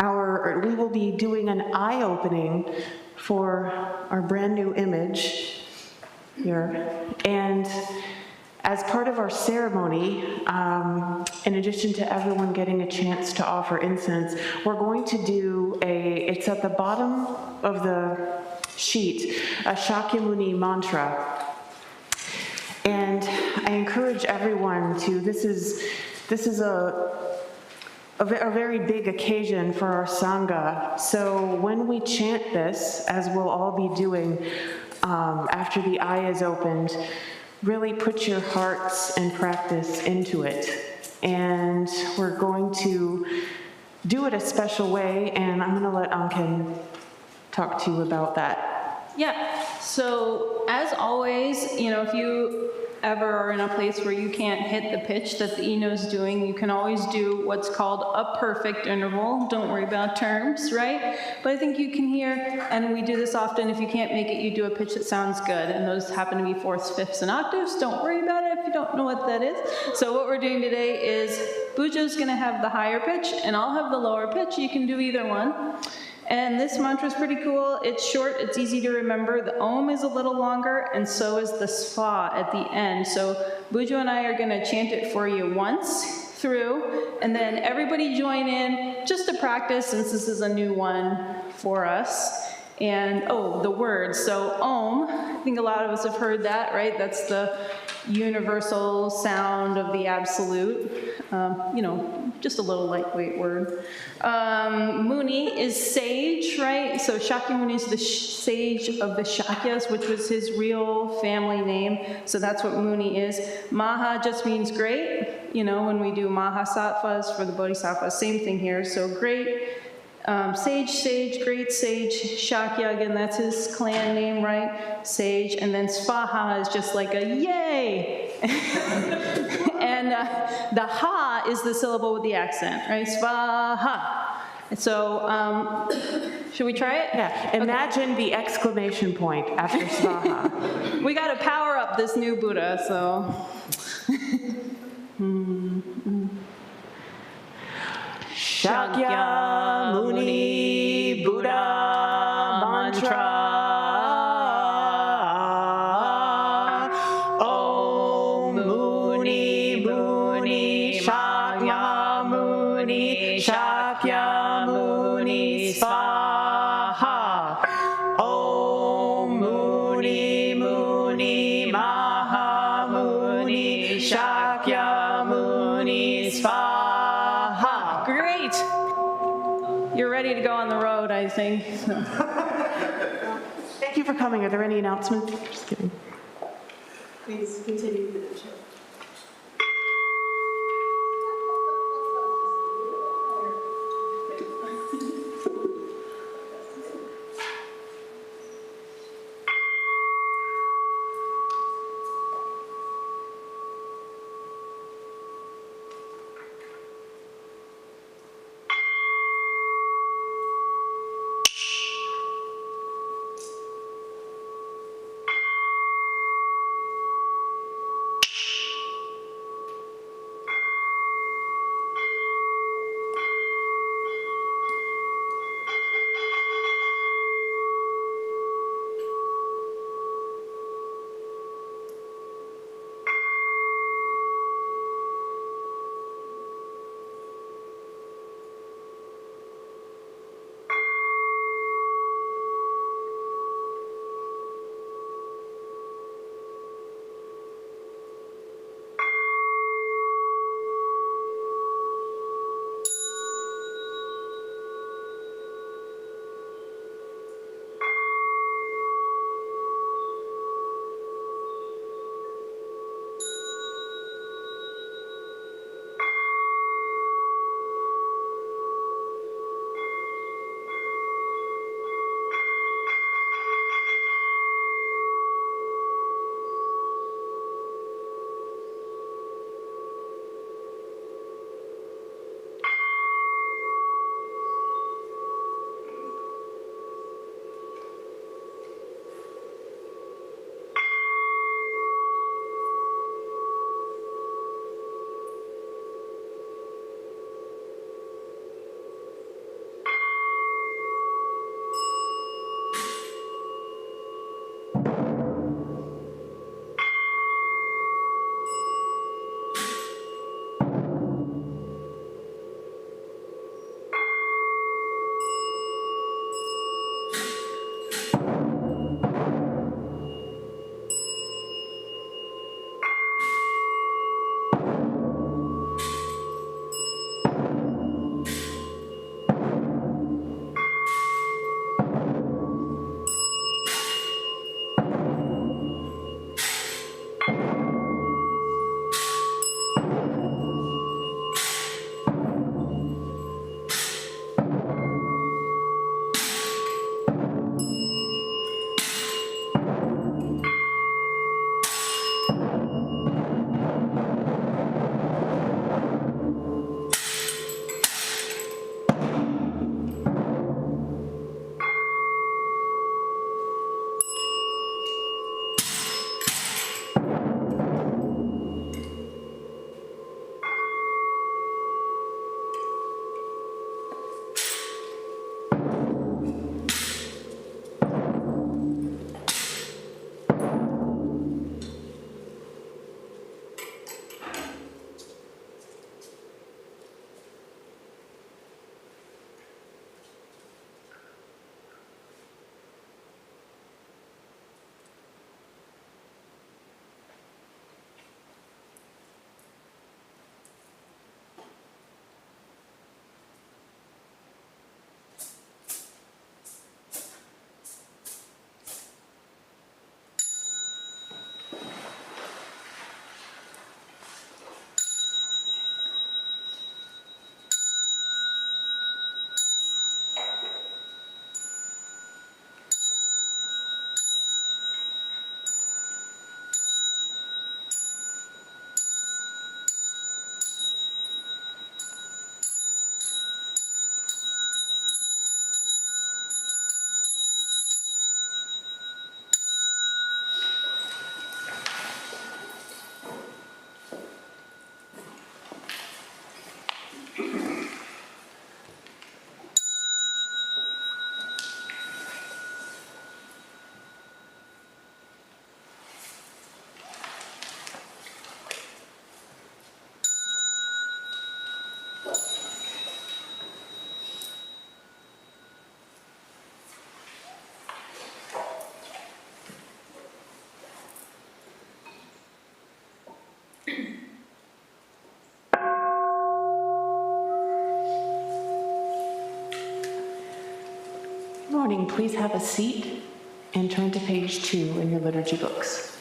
we will be doing an eye opening for our brand new image here. And as part of our ceremony, in addition to everyone getting a chance to offer incense, we're going to do it's at the bottom of the sheet, a Shakyamuni mantra. And I encourage everyone to, this is a very big occasion for our Sangha. So when we chant this, as we'll all be doing after the eye is opened, really put your hearts and practice into it. And we're going to do it a special way, and I'm going to let Anken talk to you about that. Yeah, so as always, if you ever are in a place where you can't hit the pitch that the Eno is doing, you can always do what's called a perfect interval. Don't worry about terms, right? But I think you can hear, and we do this often, if you can't make it, you do a pitch that sounds good, and those happen to be fourths, fifths, and octaves. Don't worry about it if you don't know what that is. So what we're doing today is Bujo's going to have the higher pitch, and I'll have the lower pitch. You can do either one. And this mantra is pretty cool. It's short, it's easy to remember. The Om is a little longer, and so is the Sva at the end. So Bujo and I are going to chant it for you once through, and then everybody join in just to practice, since this is a new one for us. And, the words. So Om, I think a lot of us have heard that, right? That's the universal sound of the absolute. Just a little lightweight word. Muni is sage, right? So Shakyamuni is the sage of the Shakyas, which was his real family name. So that's what Muni is. Maha just means great. When we do Mahasattvas for the Bodhisattvas, same thing here. So great. Sage, great sage, Shakya, again, that's his clan name, right? Sage, and then Svaha is just like a yay! And the ha is the syllable with the accent, right? Svaha. So, should we try it? Yeah, imagine the exclamation point after Svaha. We got to power up this new Buddha, so. Shakyamuni Buddha mantra. Om Muni Muni Shakyamuni Shakyamuni Svaha. Om Muni Muni Mahamuni Shakyamuni Svaha. Great! You're ready to go on the road, I think. Thank you for coming. Are there any announcements? Just kidding. Please continue the show. Morning, please have a seat and turn to page 2 in your liturgy books.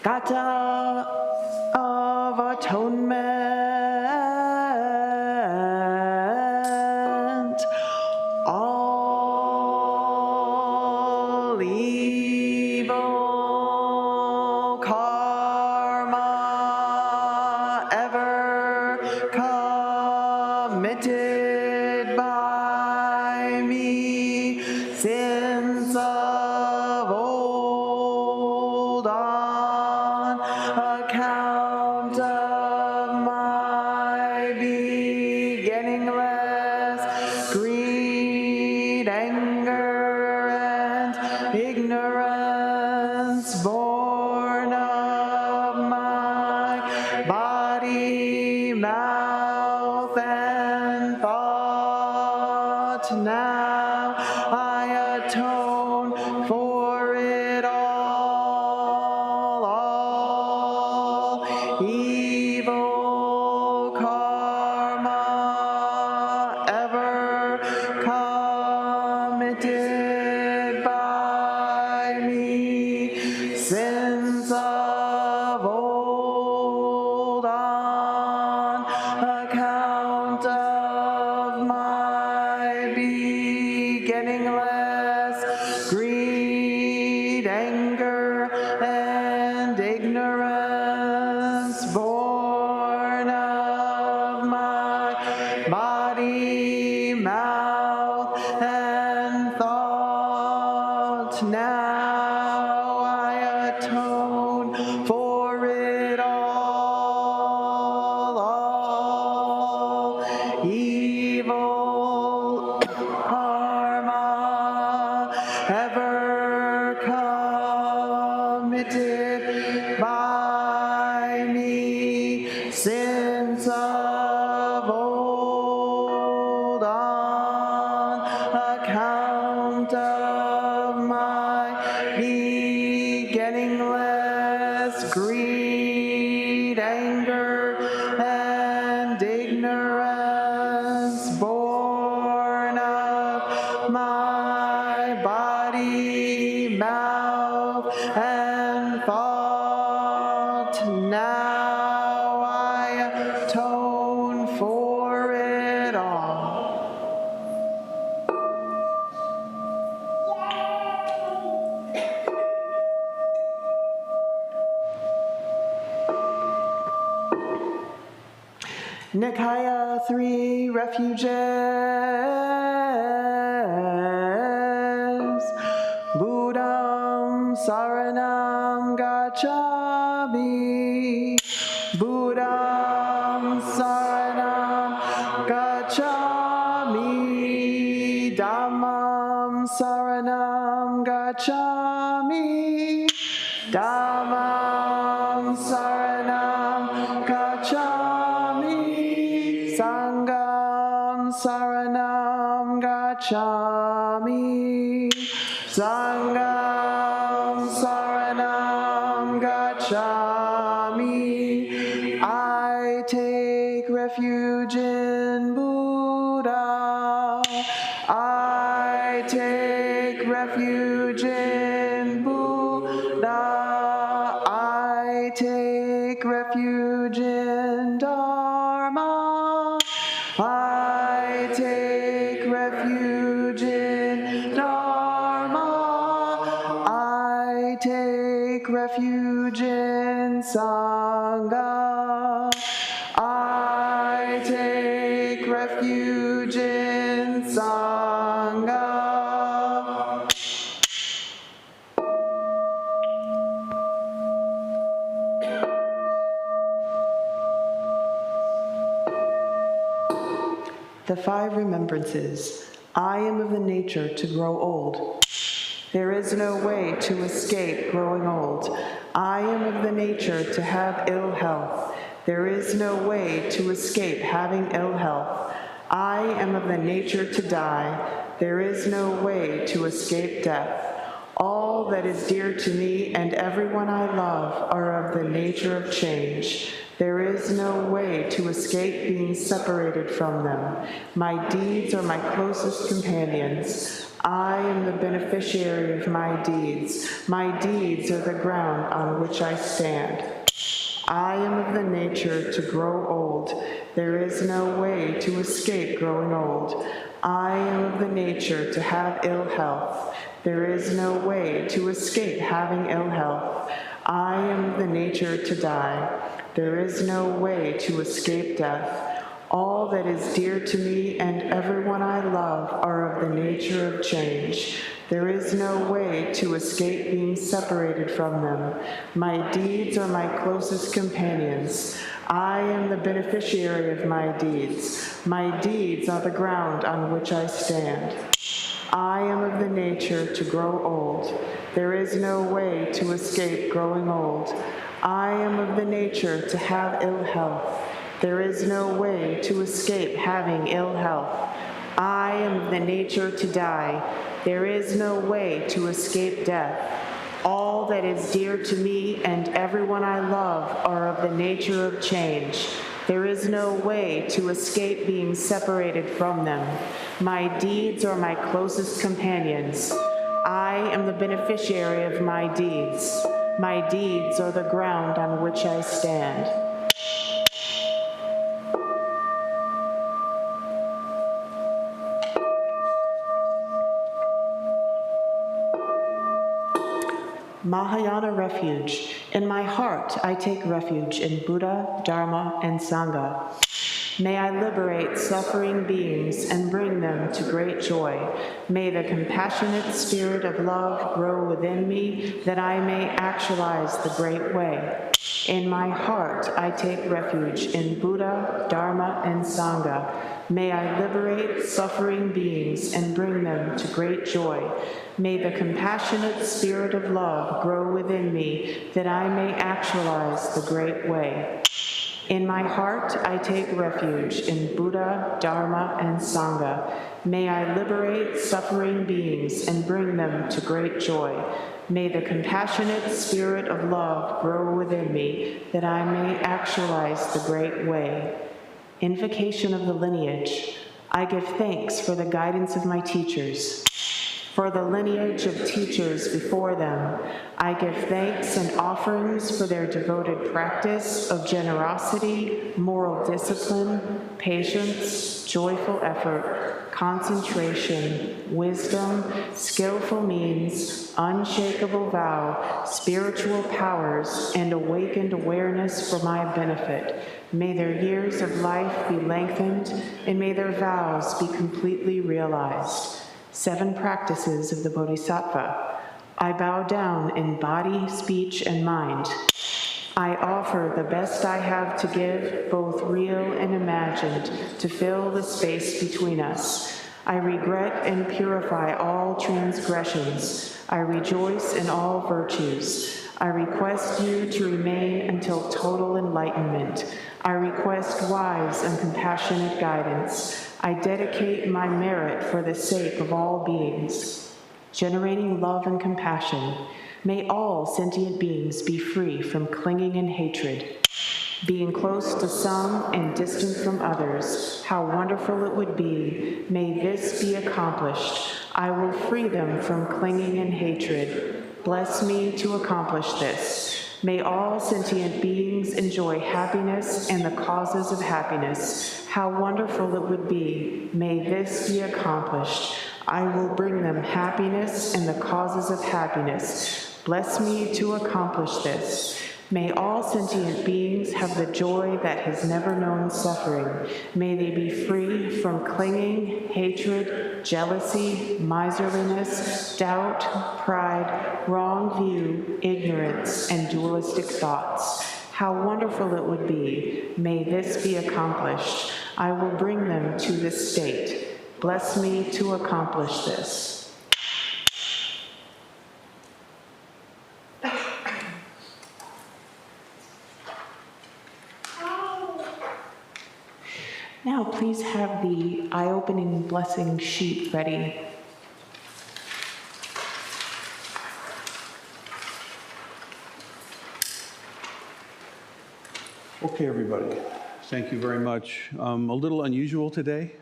Gata of Atonement, all evil karma ever committed by me, sins of old on account of my beginningless greed, anger, and ignorance, born of my body, mouth, and thought. Now I atone for it all evil karma ever committed by me, sins of old on account of my beginningless greed, anger, and ignorance, born of my body, mouth, and thought. Now I atone for it all evil karma ever committed by me, sins of old on account of my beginningless greed, anger, and ignorance, born of my body, mouth, and thought. Now I atone for it all. Nikaya 3 Refuges, Buddham Saranam Gacchami, Buddham Saranam Gacchami, Dhammam Saranam Gacchami, Dhammam Saranam Gacchami, Sangham Saranam Gacchami, Sangham Saranam Gacchami. I take refuge in Buddha. I take refuge in Buddha. I take refuge in Dharma. I take refuge in Dharma. I take refuge in Sangha. I take refuge in Sangha. The 5 remembrances. I am of the nature to grow old. There is no way to escape growing old. I am of the nature to have ill health. There is no way to escape having ill health. I am of the nature to die. There is no way to escape death. All that is dear to me and everyone I love are of the nature of change. There is no way to escape being separated from them. My deeds are my closest companions. I am the beneficiary of my deeds. My deeds are the ground on which I stand. I am of the nature to grow old. There is no way to escape growing old. I am of the nature to have ill health. There is no way to escape having ill health. I am of the nature to die. There is no way to escape death. All that is dear to me and everyone I love are of the nature of change. There is no way to escape being separated from them. My deeds are my closest companions. I am the beneficiary of my deeds. My deeds are the ground on which I stand. I am of the nature to grow old. There is no way to escape growing old. I am of the nature to have ill health. There is no way to escape having ill health. I am of the nature to die. There is no way to escape death. All that is dear to me and everyone I love are of the nature of change. There is no way to escape being separated from them. My deeds are my closest companions. I am the beneficiary of my deeds. My deeds are the ground on which I stand. Mahayana refuge. In my heart, I take refuge in Buddha, Dharma, and Sangha. May I liberate suffering beings and bring them to great joy. May the compassionate spirit of love grow within me that I may actualize the great way. In my heart, I take refuge in Buddha, Dharma, and Sangha. May I liberate suffering beings and bring them to great joy. May the compassionate spirit of love grow within me that I may actualize the great way. In my heart, I take refuge in Buddha, Dharma, and Sangha. May I liberate suffering beings and bring them to great joy. May the compassionate spirit of love grow within me, that I may actualize the great way. Invocation of the lineage. I give thanks for the guidance of my teachers. For the lineage of teachers before them, I give thanks and offerings for their devoted practice of generosity, moral discipline, patience, joyful effort, concentration, wisdom, skillful means, unshakable vow, spiritual powers, and awakened awareness for my benefit. May their years of life be lengthened, and may their vows be completely realized. 7 practices of the Bodhisattva. I bow down in body, speech, and mind. I offer the best I have to give, both real and imagined, to fill the space between us. I regret and purify all transgressions. I rejoice in all virtues. I request you to remain until total enlightenment. I request wise and compassionate guidance. I dedicate my merit for the sake of all beings. Generating love and compassion. May all sentient beings be free from clinging and hatred. Being close to some and distant from others, how wonderful it would be. May this be accomplished. I will free them from clinging and hatred. Bless me to accomplish this. May all sentient beings enjoy happiness and the causes of happiness. How wonderful it would be. May this be accomplished. I will bring them happiness and the causes of happiness. Bless me to accomplish this. May all sentient beings have the joy that has never known suffering. May they be free from clinging, hatred, jealousy, miserliness, doubt, pride, wrong view, ignorance, and dualistic thoughts. How wonderful it would be. May this be accomplished. I will bring them to this state. Bless me to accomplish this. Now, please have the eye-opening blessing sheet ready. Okay, everybody, thank you very much. A little unusual today.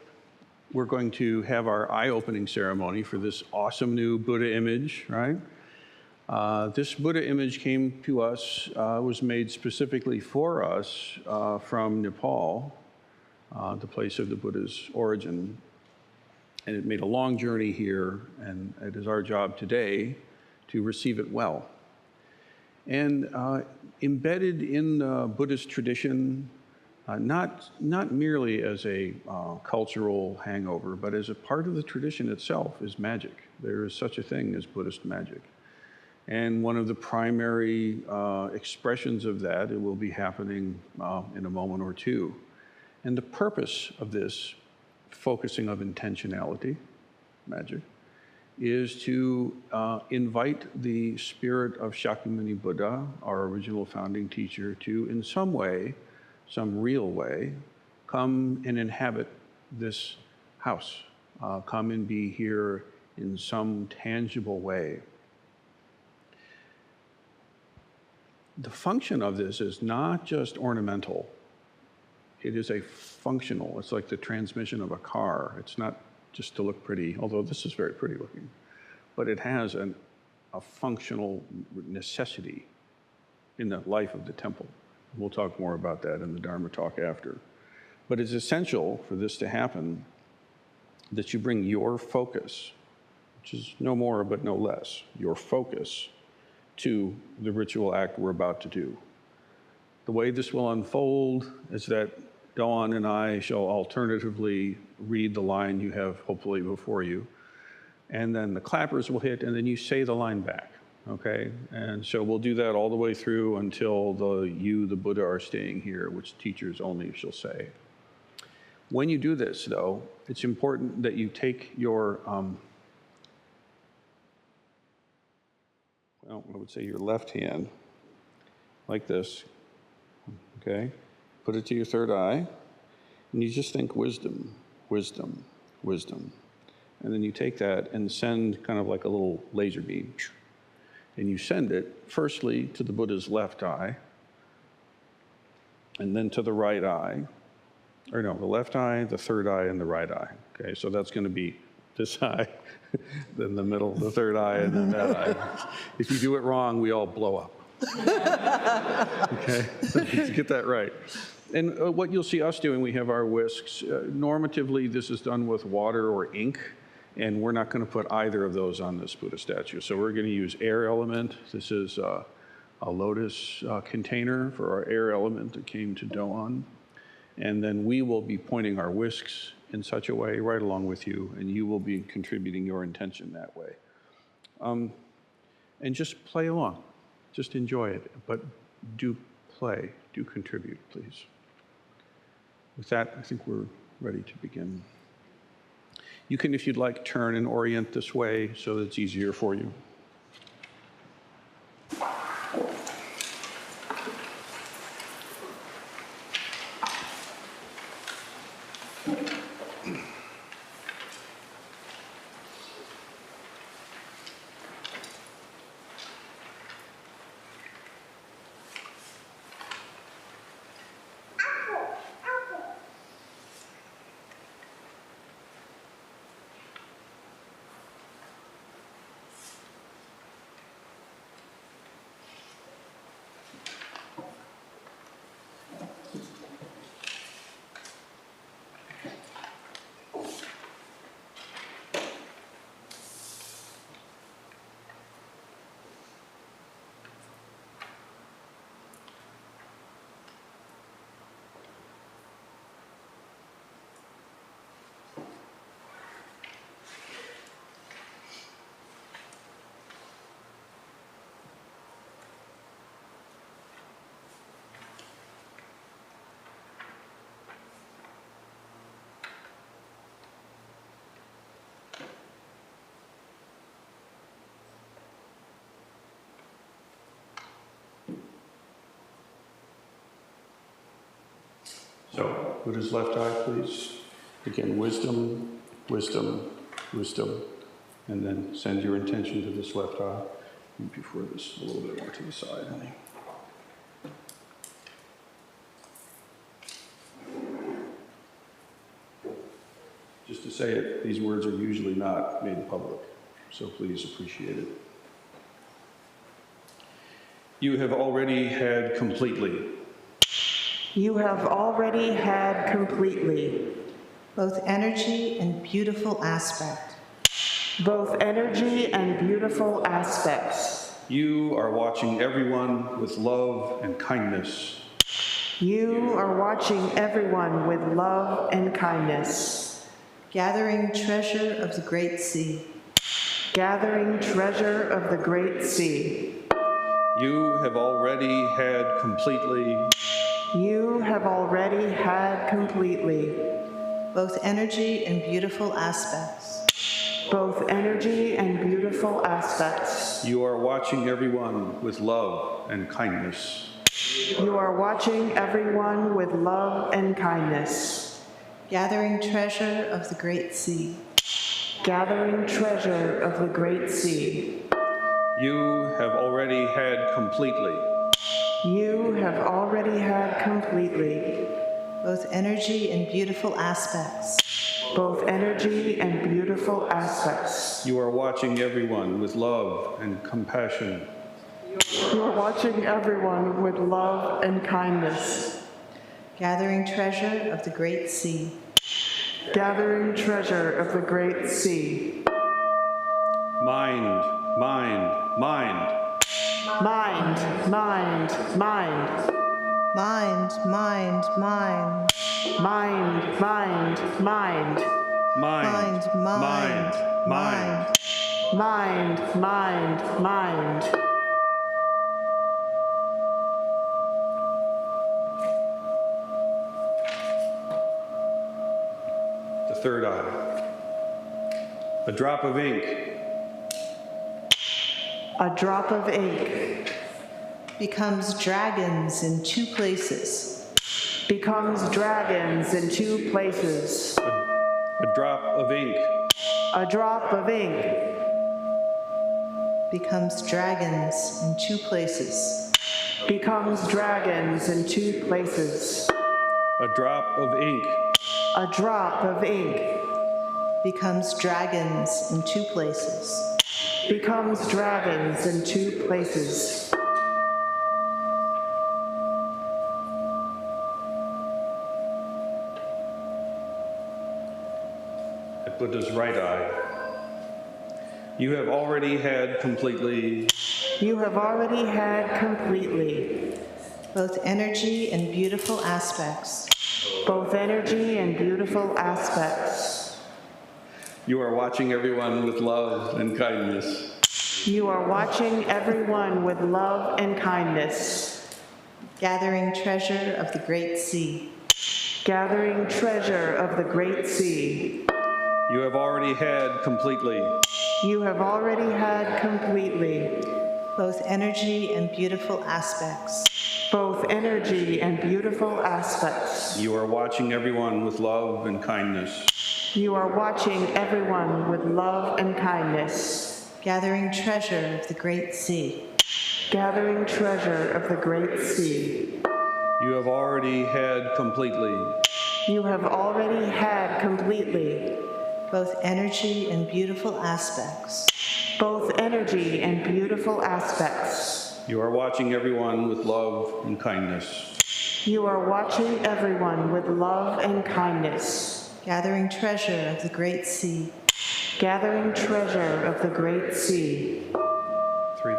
We're going to have our eye-opening ceremony for this awesome new Buddha image, right? This Buddha image came to us, was made specifically for us from Nepal, the place of the Buddha's origin. And it made a long journey here, and it is our job today to receive it well. And embedded in the Buddhist tradition, not merely as a cultural hangover, but as a part of the tradition itself, is magic. There is such a thing as Buddhist magic. And one of the primary expressions of that, it will be happening in a moment or two. And the purpose of this focusing of intentionality, magic, is to invite the spirit of Shakyamuni Buddha, our original founding teacher, to in some way, some real way, come and inhabit this house, come and be here in some tangible way. The function of this is not just ornamental, it is a functional, it's like the transmission of a car. It's not just to look pretty, although this is very pretty looking, but it has a functional necessity in the life of the temple. We'll talk more about that in the Dharma talk after. But it's essential for this to happen that you bring your focus, which is no more but no less, your focus to the ritual act we're about to do. The way this will unfold is that Dawn and I shall alternatively read the line you have hopefully before you, and then the clappers will hit, and then you say the line back, okay? And so we'll do that all the way through until the Buddha, are staying here, which teachers only shall say. When you do this, though, it's important that you take your, I would say your left hand, like this, okay? Put it to your third eye, and you just think wisdom, wisdom, wisdom. And then you take that and send kind of like a little laser beam. And you send it firstly to the Buddha's left eye, and then to the right eye. Or no, the left eye, the third eye, and the right eye. Okay, so that's going to be this eye, then the middle, the third eye, and then that eye. If you do it wrong, we all blow up. Okay, to get that right. And what you'll see us doing, we have our whisks. Normatively, this is done with water or ink, and we're not going to put either of those on this Buddha statue. So we're going to use air element. This is a lotus container for our air element that came to Doan. And then we will be pointing our whisks in such a way right along with you, and you will be contributing your intention that way. And just play along. Just enjoy it, but do play, do contribute, please. With that, I think we're ready to begin. You can, if you'd like, turn and orient this way so that it's easier for you. So, Buddha's left eye, please. Again, wisdom, wisdom, wisdom. And then send your intention to this left eye. And before this, a little bit more to the side, honey. Just to say it, these words are usually not made public, so please appreciate it. You have already had completely. You have already had completely. Both energy and beautiful aspect. Both energy and beautiful aspects. You are watching everyone with love and kindness. You are watching everyone with love and kindness. Gathering treasure of the great sea. Gathering treasure of the great sea. You have already had completely. You have already had completely. Both energy and beautiful aspects. Both energy and beautiful aspects. You are watching everyone with love and kindness. You are watching everyone with love and kindness. Gathering treasure of the great sea. Gathering treasure of the great sea. You have already had completely. You have already had completely. Both energy and beautiful aspects. Both energy and beautiful aspects. You are watching everyone with love and compassion. You are watching everyone with love and kindness. Gathering treasure of the great sea. Gathering treasure of the great sea. Mind, mind, mind. Mind, mind, mind. Mind, mind, mind. Mind, mind, mind. Mind, mind, mind. Mind, mind, mind. The third eye. A drop of ink. A drop of ink. Becomes dragons in two places. Becomes dragons in two places. A drop of ink. A drop of ink. Becomes dragons in two places. Becomes dragons in two places. A drop of ink. A drop of ink. Becomes dragons in two places. Becomes dragons in two places. At Buddha's right eye. You have already had completely. You have already had completely. Both energy and beautiful aspects. Both energy and beautiful aspects. You are watching everyone with love and kindness. You are watching everyone with love and kindness. Gathering treasure of the great sea. Gathering treasure of the great sea. You have already had completely. You have already had completely. Both energy and beautiful aspects. Both energy and beautiful aspects. You are watching everyone with love and kindness. You are watching everyone with love and kindness. Gathering treasure of the great sea. Gathering treasure of the great sea. You have already had completely. You have already had completely. Both energy and beautiful aspects. Both energy and beautiful aspects. You are watching everyone with love and kindness. You are watching everyone with love and kindness. Gathering treasure of the great sea. Gathering treasure of the great sea. 3.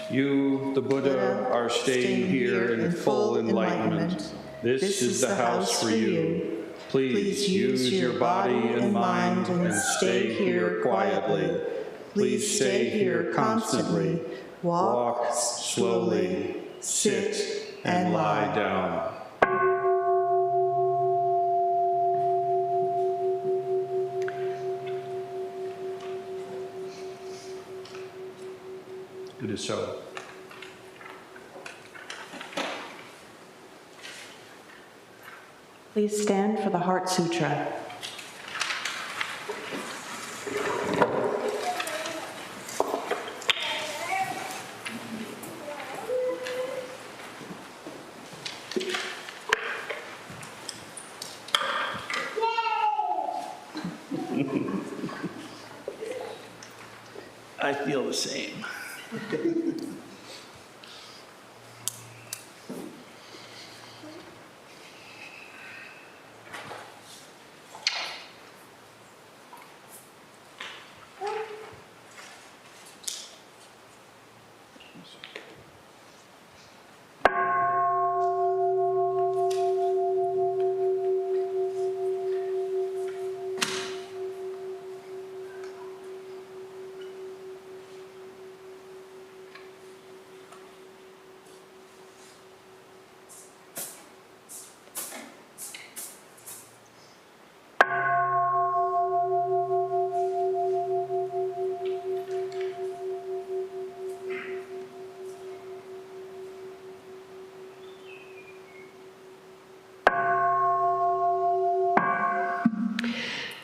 You, the Buddha, are staying here in full enlightenment. This is the house for you. Please use your body and mind and stay here quietly. Please stay here constantly. Walk slowly. Sit and lie down. It is so. Please stand for the Heart Sutra. I feel the same.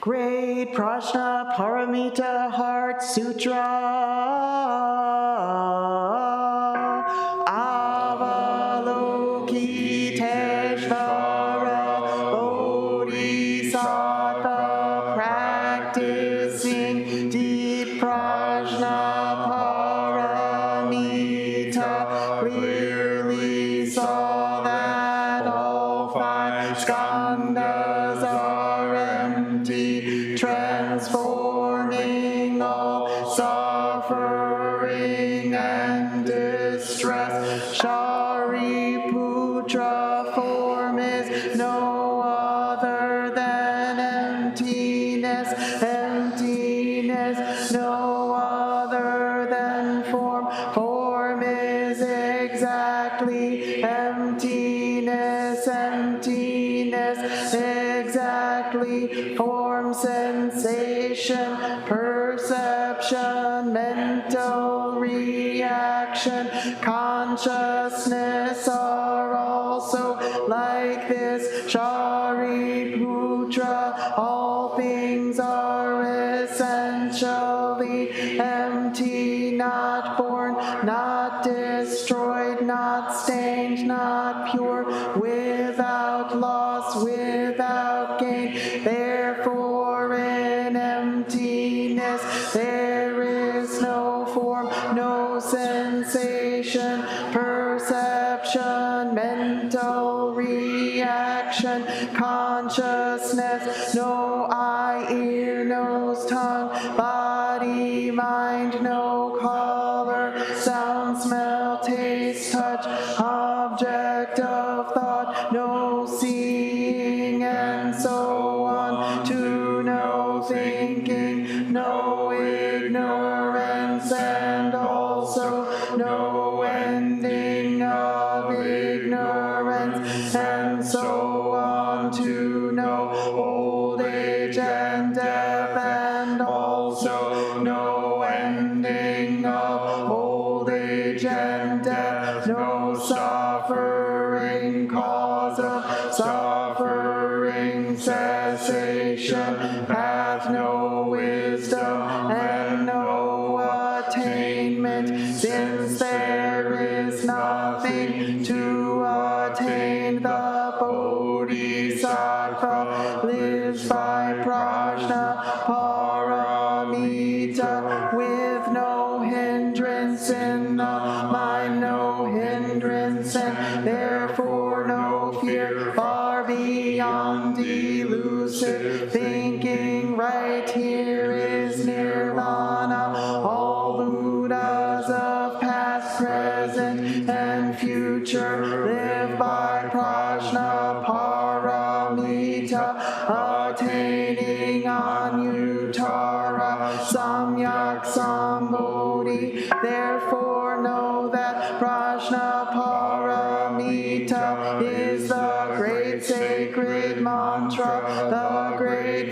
Great Prajna Paramita Heart Sutra. Avalokiteshvara Bodhisattva practicing deep Prajna Paramita clearly saw that all five skandhas are empty, transforming all suffering and distress. Shariputra form is no other than emptiness, emptiness no other than form, form is exactly emptiness, emptiness exactly form, sensation, perception, mental reaction, consciousness are also like this. Shariputra, all things are essentially empty, not born, not destroyed, not stained, not pure, without loss, without gain. Therefore in emptiness there is no form, no sensation, perception, mental reaction, consciousness, no eye, ear, nose, tongue, body, mind, no color, sound, smell, taste, touch, object of thought, no seeing, and so on, to no thinking, no ignorance, and also no ending of ignorance, and so on, to no old age and death, and also no ending of old age and death, no suffering, cause of suffering, cessation, path, no wisdom, and no attainment, since there is nothing to attain. The Bodhisattva lives by Prajna Paramita with no hindrance in the mind, no hindrance, and therefore no fear, far beyond elusive thinking. Right here is nirvana. All Buddhas of past, present, and future live by Prajna Paramita, attaining Anuttara Samyak Sambodhi. Therefore know that Prajna Paramita is the great sacred mantra, the great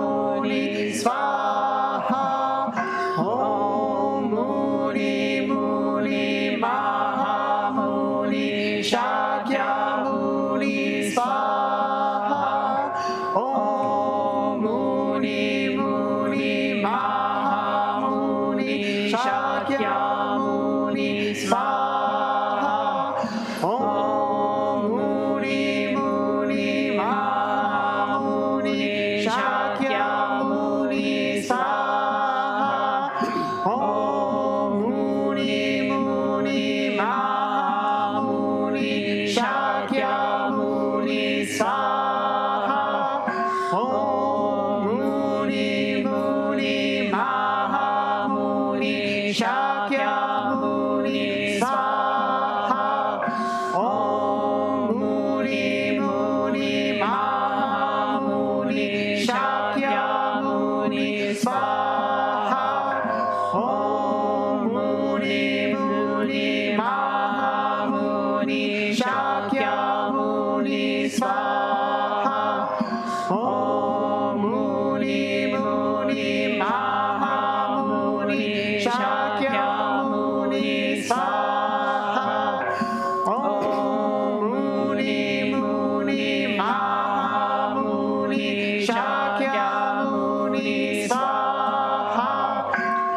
Swaha. Om Muni Muni Maha Muni Shakyamuni Swaha. Om Muni Muni Maha Muni Shakyamuni Swaha.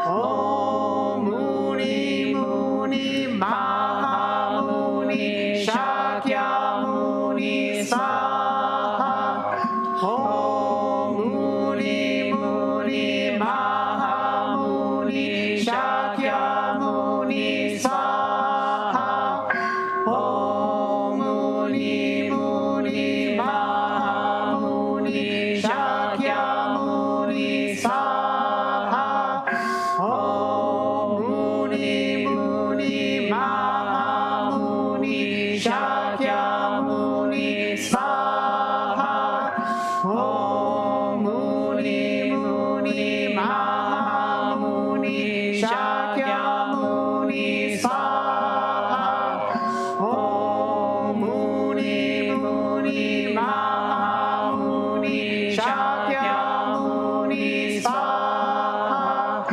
Om Muni Muni Maha Muni Shakyamuni Swaha. Om Muni Muni Maha Muni Shakyamuni Swaha. Om Muni Muni Maha Muni Shakyamuni Swaha. Om Muni Muni Maha Muni Shakyamuni Swaha. Om Muni Muni Maha Muni Shakyamuni Swaha. Om Muni Muni Maha Muni Shakyamuni Swaha.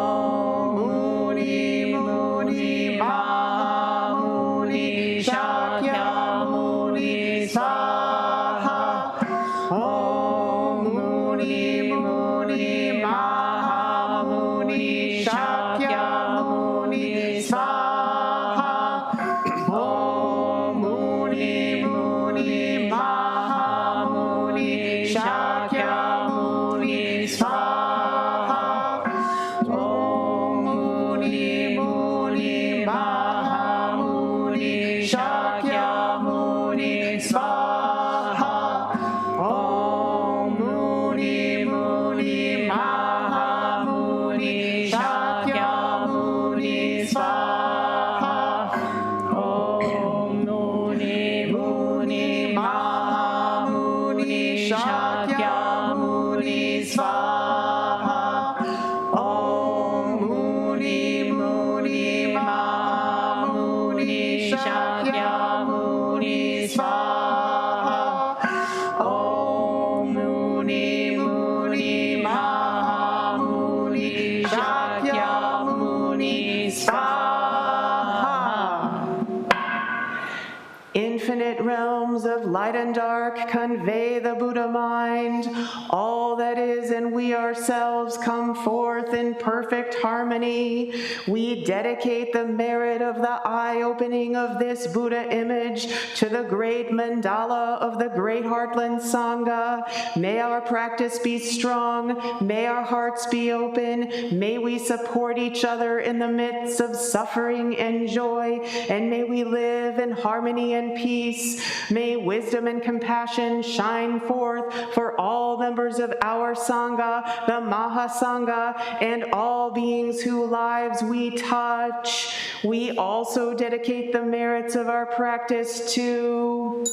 Om Muni Muni Maha Muni Shakyamuni Swaha. Om Muni Muni Maha Muni Shakyamuni Swaha. Om Muni Muni Maha Muni Shakyamuni Swaha. Om Muni Muni Maha Muni Shakyamuni Swaha. Om Muni Muni Maha Muni Shakyamuni Swaha. Om Muni Muni Maha Muni Shakyamuni Swaha. Om Muni Muni Maha Muni Shakyamuni Swaha. Om Muni Muni Maha Muni Shakyamuni Swaha. Infinite realms of light and dark convey the Buddha mind. All that is and we ourselves come forth in perfect harmony. We dedicate the merit of the eye-opening of this Buddha image to the great mandala of the Great Heartland Sangha. May our practice be strong. May our hearts be open. May we support each other in the midst of suffering and joy. And may we live in harmony and peace. May wisdom and compassion shine forth for all members of our Sangha, the Mahasangha, and all beings whose lives we touch. We also dedicate the merits of our practice to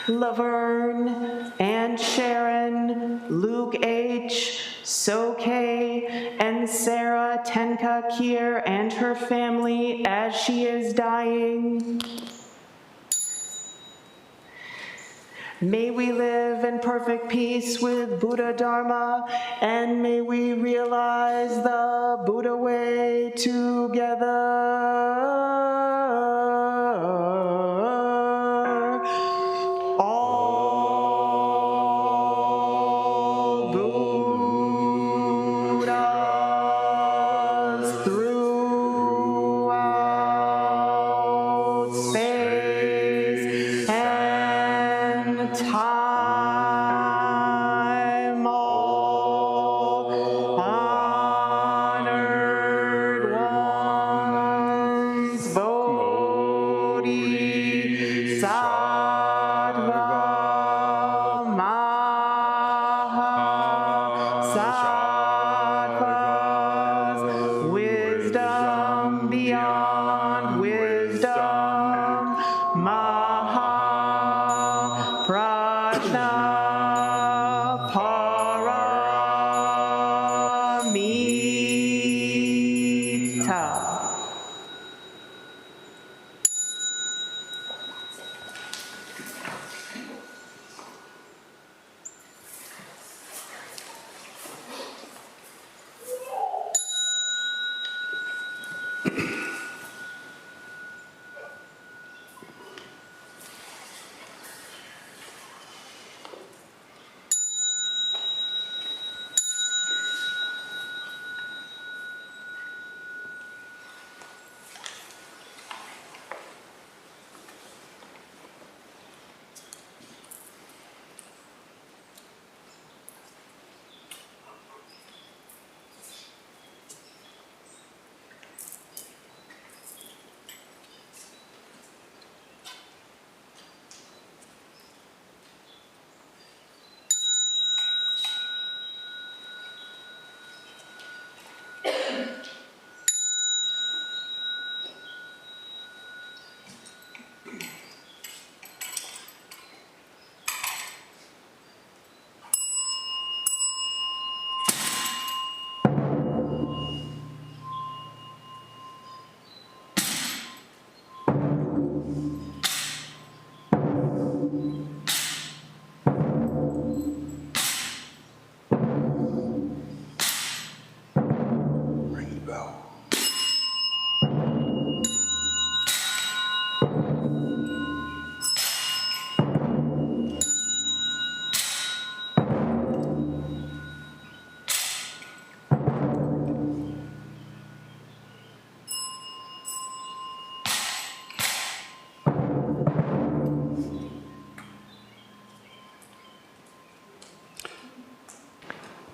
Laverne and Sharon, Luke H., Soke, and Sarah Tenka Kier and her family as she is dying. May we live in perfect peace with Buddha Dharma, and may we realize the Buddha way together. All Buddhas throughout space and time, all honored ones, Bodhisattva, Mahasattvas, wisdom beyond wisdom, Mahaprajna Paramita.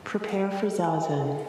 prepare for Zazen.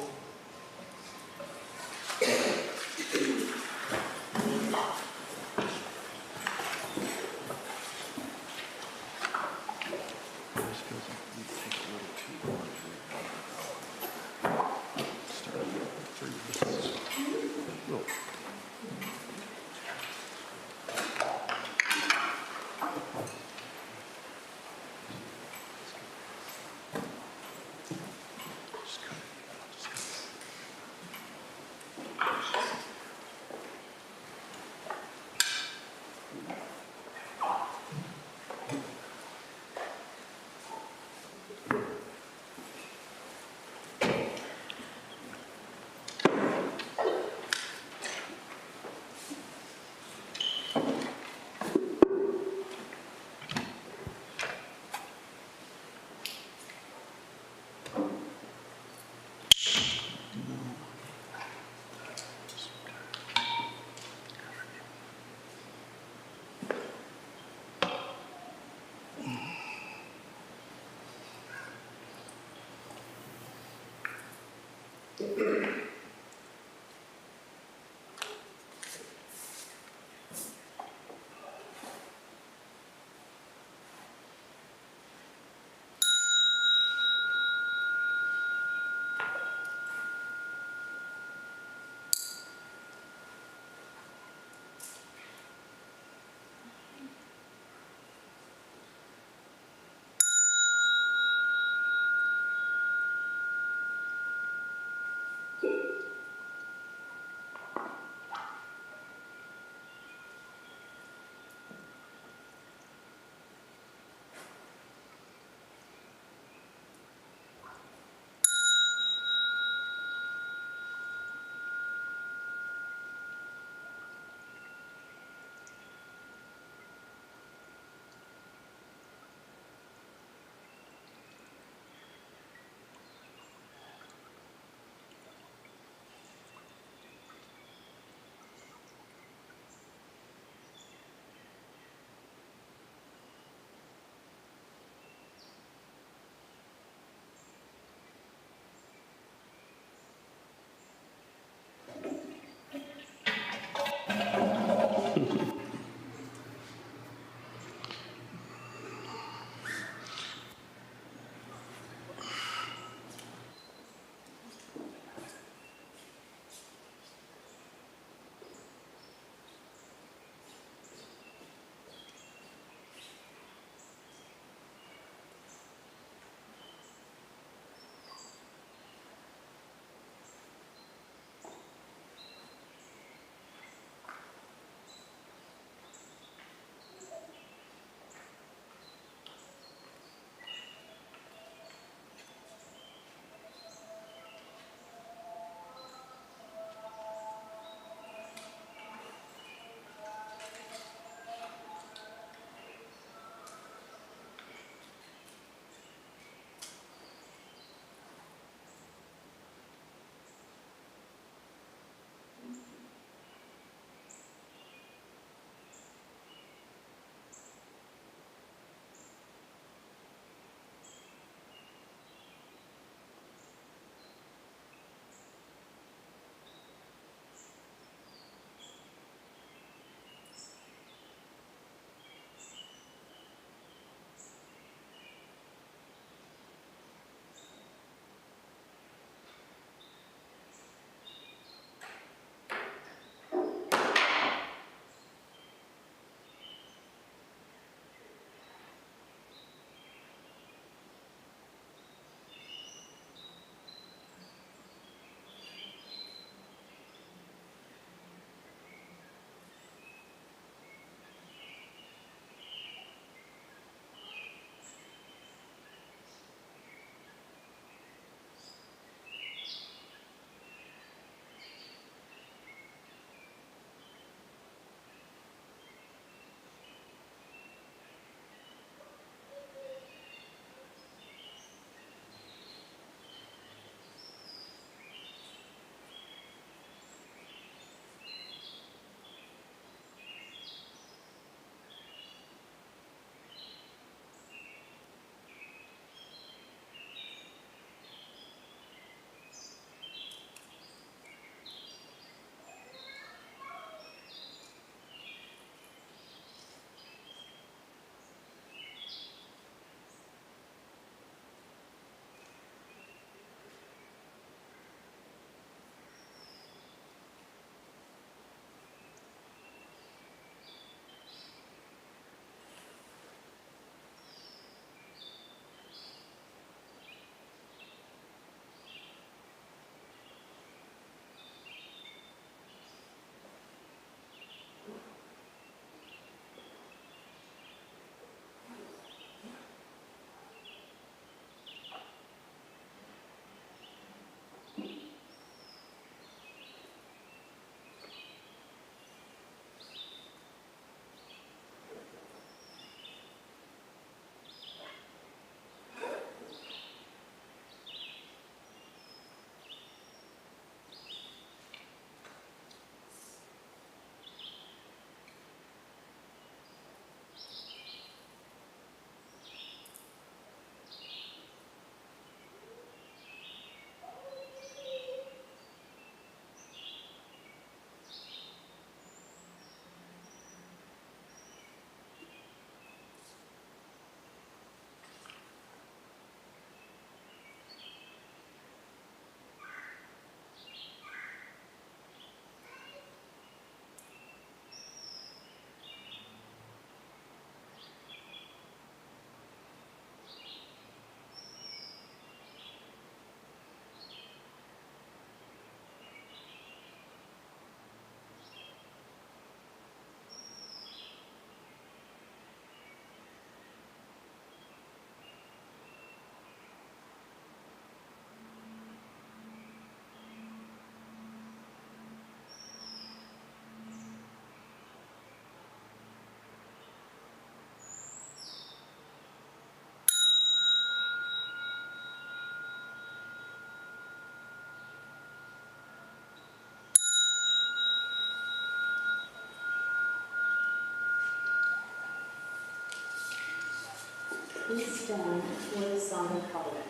Please stand for the Sangha covenant.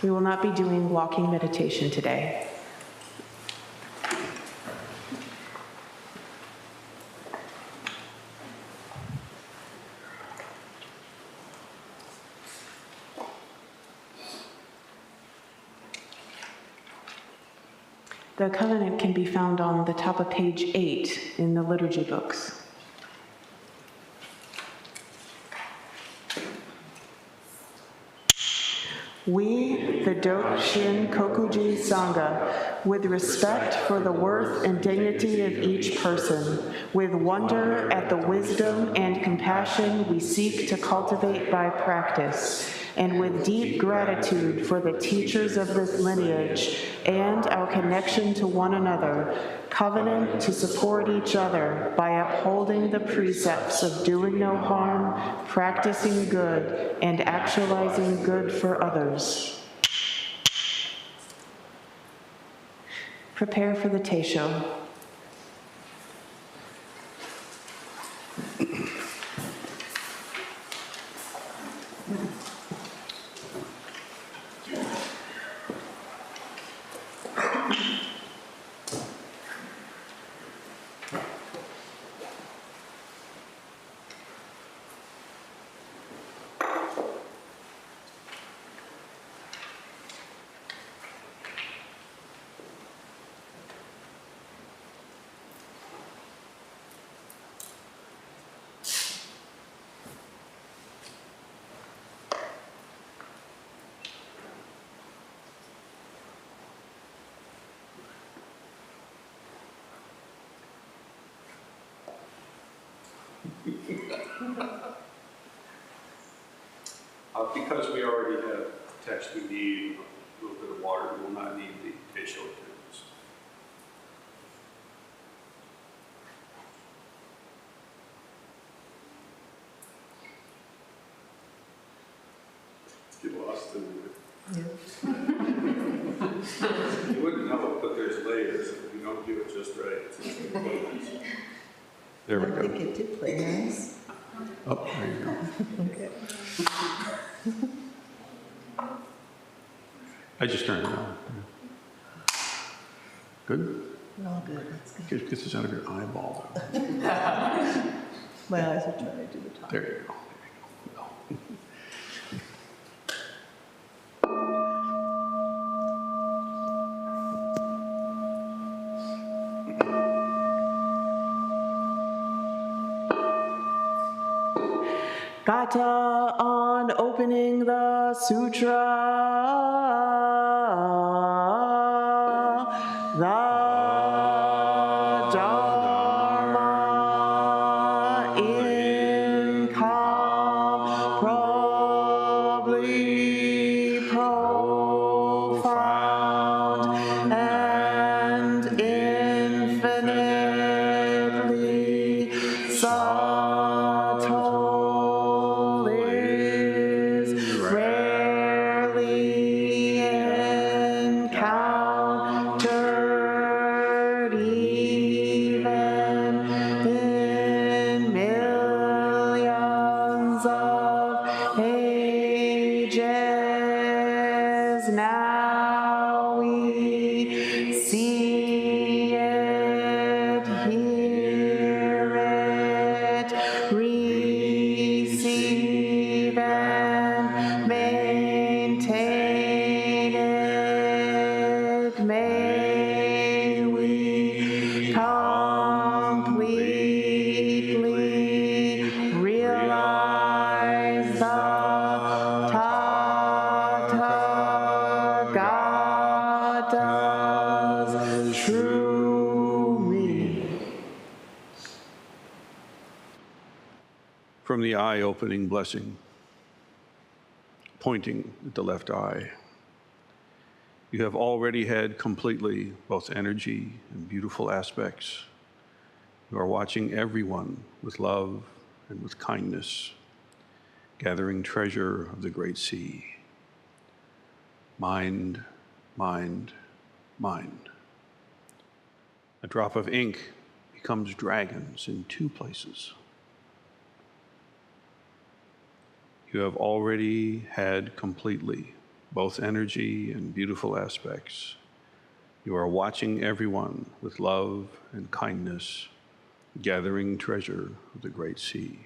We will not be doing walking meditation today. The covenant can be found on the top of page 8 in the liturgy books. We, the Dokshin Kokuji Sangha, with respect for the worth and dignity of each person, with wonder at the wisdom and compassion we seek to cultivate by practice, and with deep gratitude for the teachers of this lineage and our connection to one another, covenant to support each other by upholding the precepts of doing no harm, practicing good, and actualizing good for others. Prepare for the Teisho. Because we already have text, we need a little bit of water. We will not need the Teisho appendix. Get lost in it. You wouldn't know it, but there's layers. If you don't do it just right, it's just going to play nice. There we I think go. it did play nice. Oh, there you go. Okay. I just turned it on. Good? All good, that's good. Get this out of your eyeball. My eyes are trying to do the talk. There you go. Gata on opening the sutra. The Dharma incomparably profound and infinitely subtle is rarely encountered even in millions of ages. Now we see it, hear it, receive and maintain it. May we completely realize the Tathagata's true me. From the eye-opening blessing, pointing at the left eye, you have already had completely both energy and beautiful aspects. You are watching everyone with love and with kindness, gathering treasure of the great sea. Mind, mind, mind. A drop of ink becomes dragons in two places. You have already had completely both energy and beautiful aspects. You are watching everyone with love and kindness, gathering treasure of the great sea.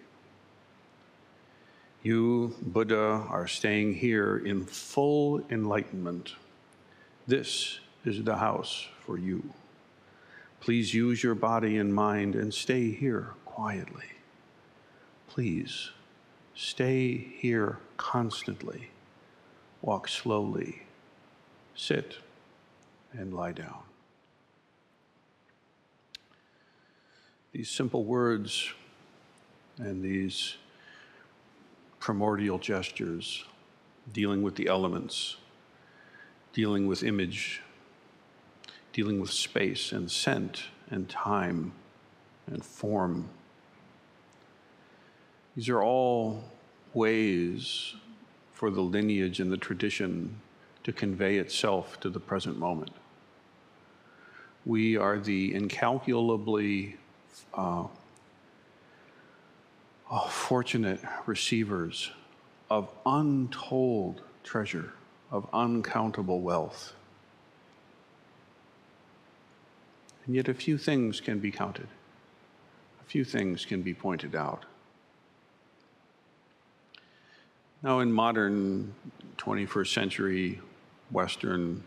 You, Buddha, are staying here in full enlightenment. This is the house for you. Please use your body and mind and stay here quietly. Please stay here constantly. Walk slowly, sit, and lie down. These simple words and these primordial gestures, dealing with the elements, dealing with image, dealing with space and scent and time and form. These are all ways for the lineage and the tradition to convey itself to the present moment. We are the incalculably fortunate receivers of untold treasure, of uncountable wealth. And yet a few things can be counted. A few things can be pointed out. Now, in modern 21st century Western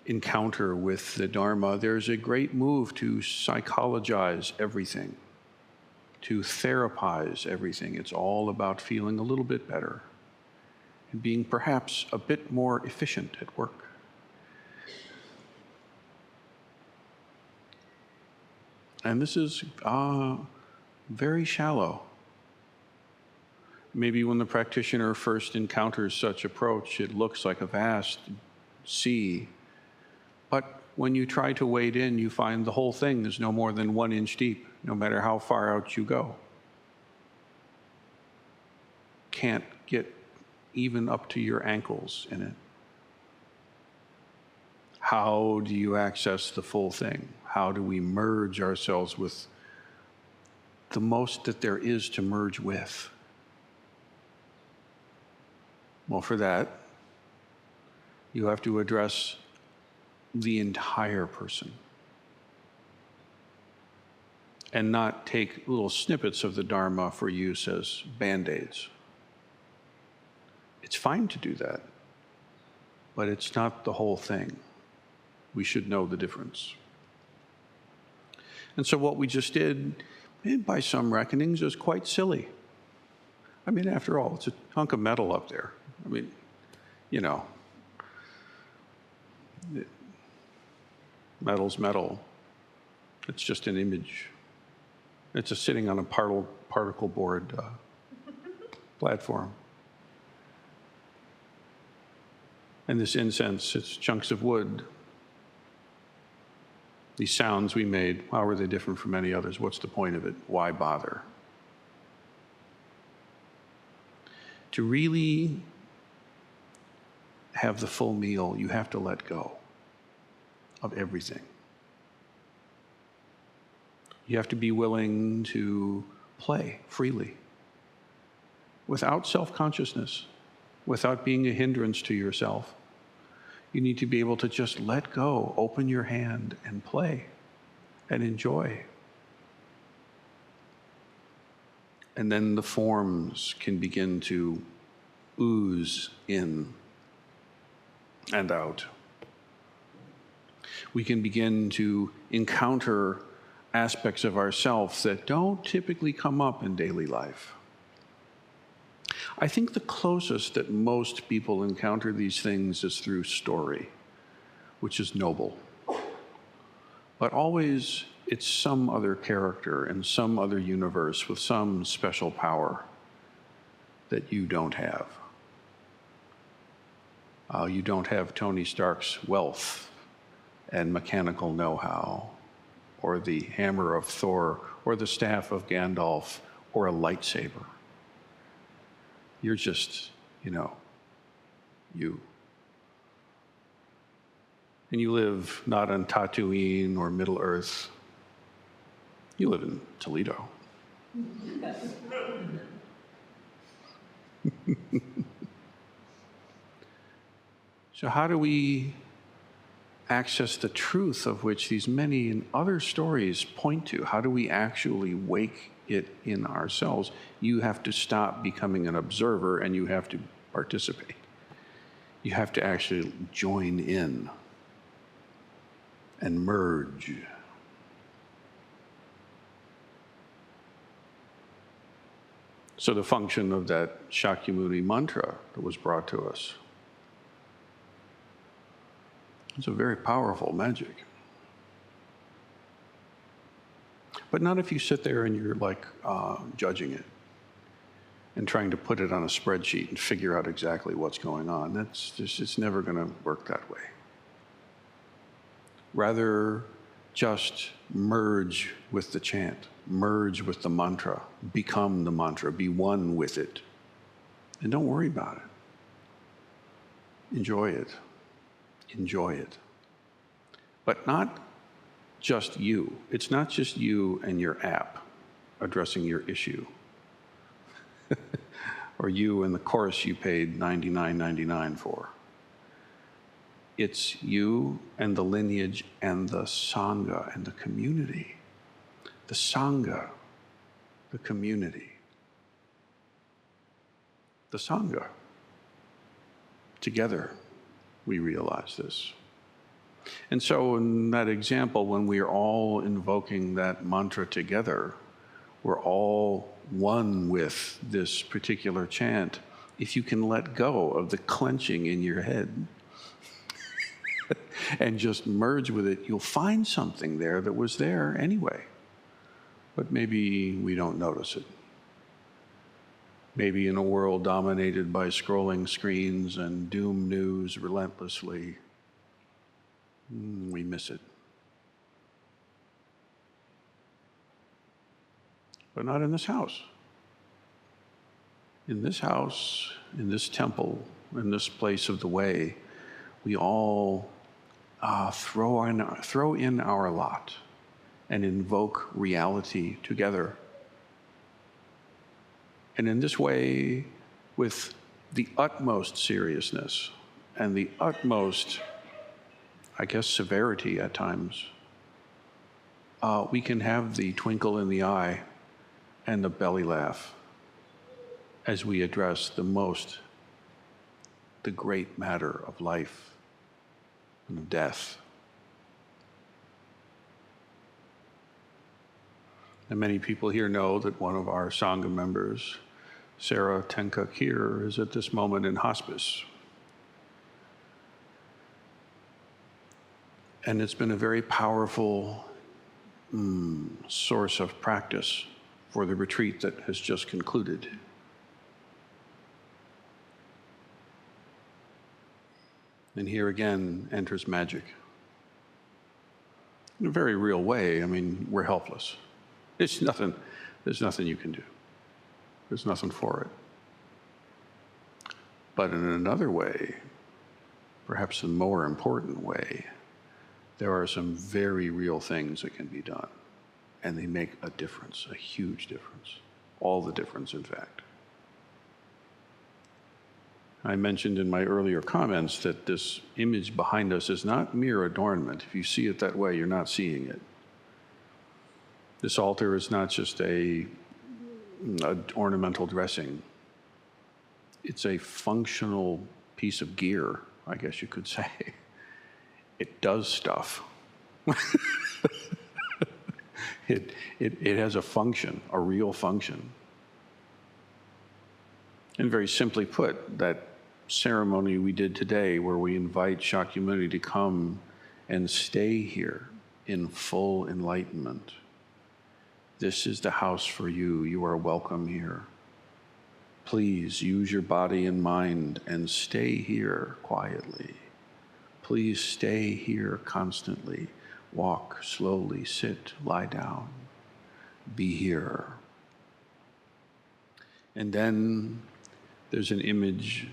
encounter with the Dharma, there's a great move to psychologize everything, to therapize everything. It's all about feeling a little bit better and being perhaps a bit more efficient at work. And this is very shallow. Maybe when the practitioner first encounters such approach, it looks like a vast sea. But when you try to wade in, you find the whole thing is no more than 1 inch deep, no matter how far out you go. Can't get even up to your ankles in it. How do you access the full thing? How do we merge ourselves with the most that there is to merge with? Well, for that, you have to address the entire person and not take little snippets of the Dharma for use as Band-Aids. It's fine to do that, but it's not the whole thing. We should know the difference. And so what we just did, by some reckonings, is quite silly. I mean, after all, it's a hunk of metal up there. I mean, you know, metal's metal. It's just an image. It's just sitting on a particle board platform. And this incense, it's chunks of wood. These sounds we made, how are they different from any others? What's the point of it? Why bother? To really have the full meal, you have to let go of everything. You have to be willing to play freely, without self-consciousness, without being a hindrance to yourself. You need to be able to just let go, open your hand, and play, and enjoy. And then the forms can begin to ooze in and out. We can begin to encounter aspects of ourselves that don't typically come up in daily life. I think the closest that most people encounter these things is through story, which is noble. But always it's some other character in some other universe with some special power that you don't have. You don't have Tony Stark's wealth and mechanical know-how, or the hammer of Thor, or the staff of Gandalf, or a lightsaber. You're just, you. And you live not on Tatooine or Middle Earth. You live in Toledo. So how do we access the truth of which these many and other stories point to? How do we actually wake it in ourselves? You have to stop becoming an observer and you have to participate. You have to actually join in and merge. So the function of that Shakyamuni mantra that was brought to us, it's a very powerful magic. But not if you sit there and you're like judging it and trying to put it on a spreadsheet and figure out exactly what's going on. It's never going to work that way. Rather, just merge with the chant, merge with the mantra, become the mantra, be one with it. And don't worry about it. Enjoy it. Enjoy it. But not just you. It's not just you and your app addressing your issue. Or you and the course you paid $99.99 for. It's you and the lineage and the Sangha and the community. The Sangha, the community. The Sangha. Together, we realize this. And so in that example, when we are all invoking that mantra together, we're all one with this particular chant. If you can let go of the clenching in your head and just merge with it, you'll find something there that was there anyway. But maybe we don't notice it. Maybe in a world dominated by scrolling screens and doom news relentlessly, we miss it. But not in this house. In this house, in this temple, in this place of the way, we all throw in our lot and invoke reality together. And in this way, with the utmost seriousness and the utmost, I guess, severity at times, we can have the twinkle in the eye and the belly laugh as we address the great matter of life and of death. And many people here know that one of our Sangha members, Sarah Tenka Kir, is at this moment in hospice. And it's been a very powerful source of practice for the retreat that has just concluded. And here again enters magic. In a very real way. I mean, we're helpless. There's nothing you can do. There's nothing for it. But in another way, perhaps a more important way, there are some very real things that can be done. And they make a difference, a huge difference. All the difference, in fact. I mentioned in my earlier comments that this image behind us is not mere adornment. If you see it that way, you're not seeing it. This altar is not just a ornamental dressing. It's a functional piece of gear, I guess you could say. It does stuff. It has a function, a real function. And very simply put, that ceremony we did today where we invite Shakyamuni to come and stay here in full enlightenment. This is the house for you. You are welcome here. Please use your body and mind and stay here quietly. Please stay here constantly. Walk slowly, sit, lie down, be here. And then there's an image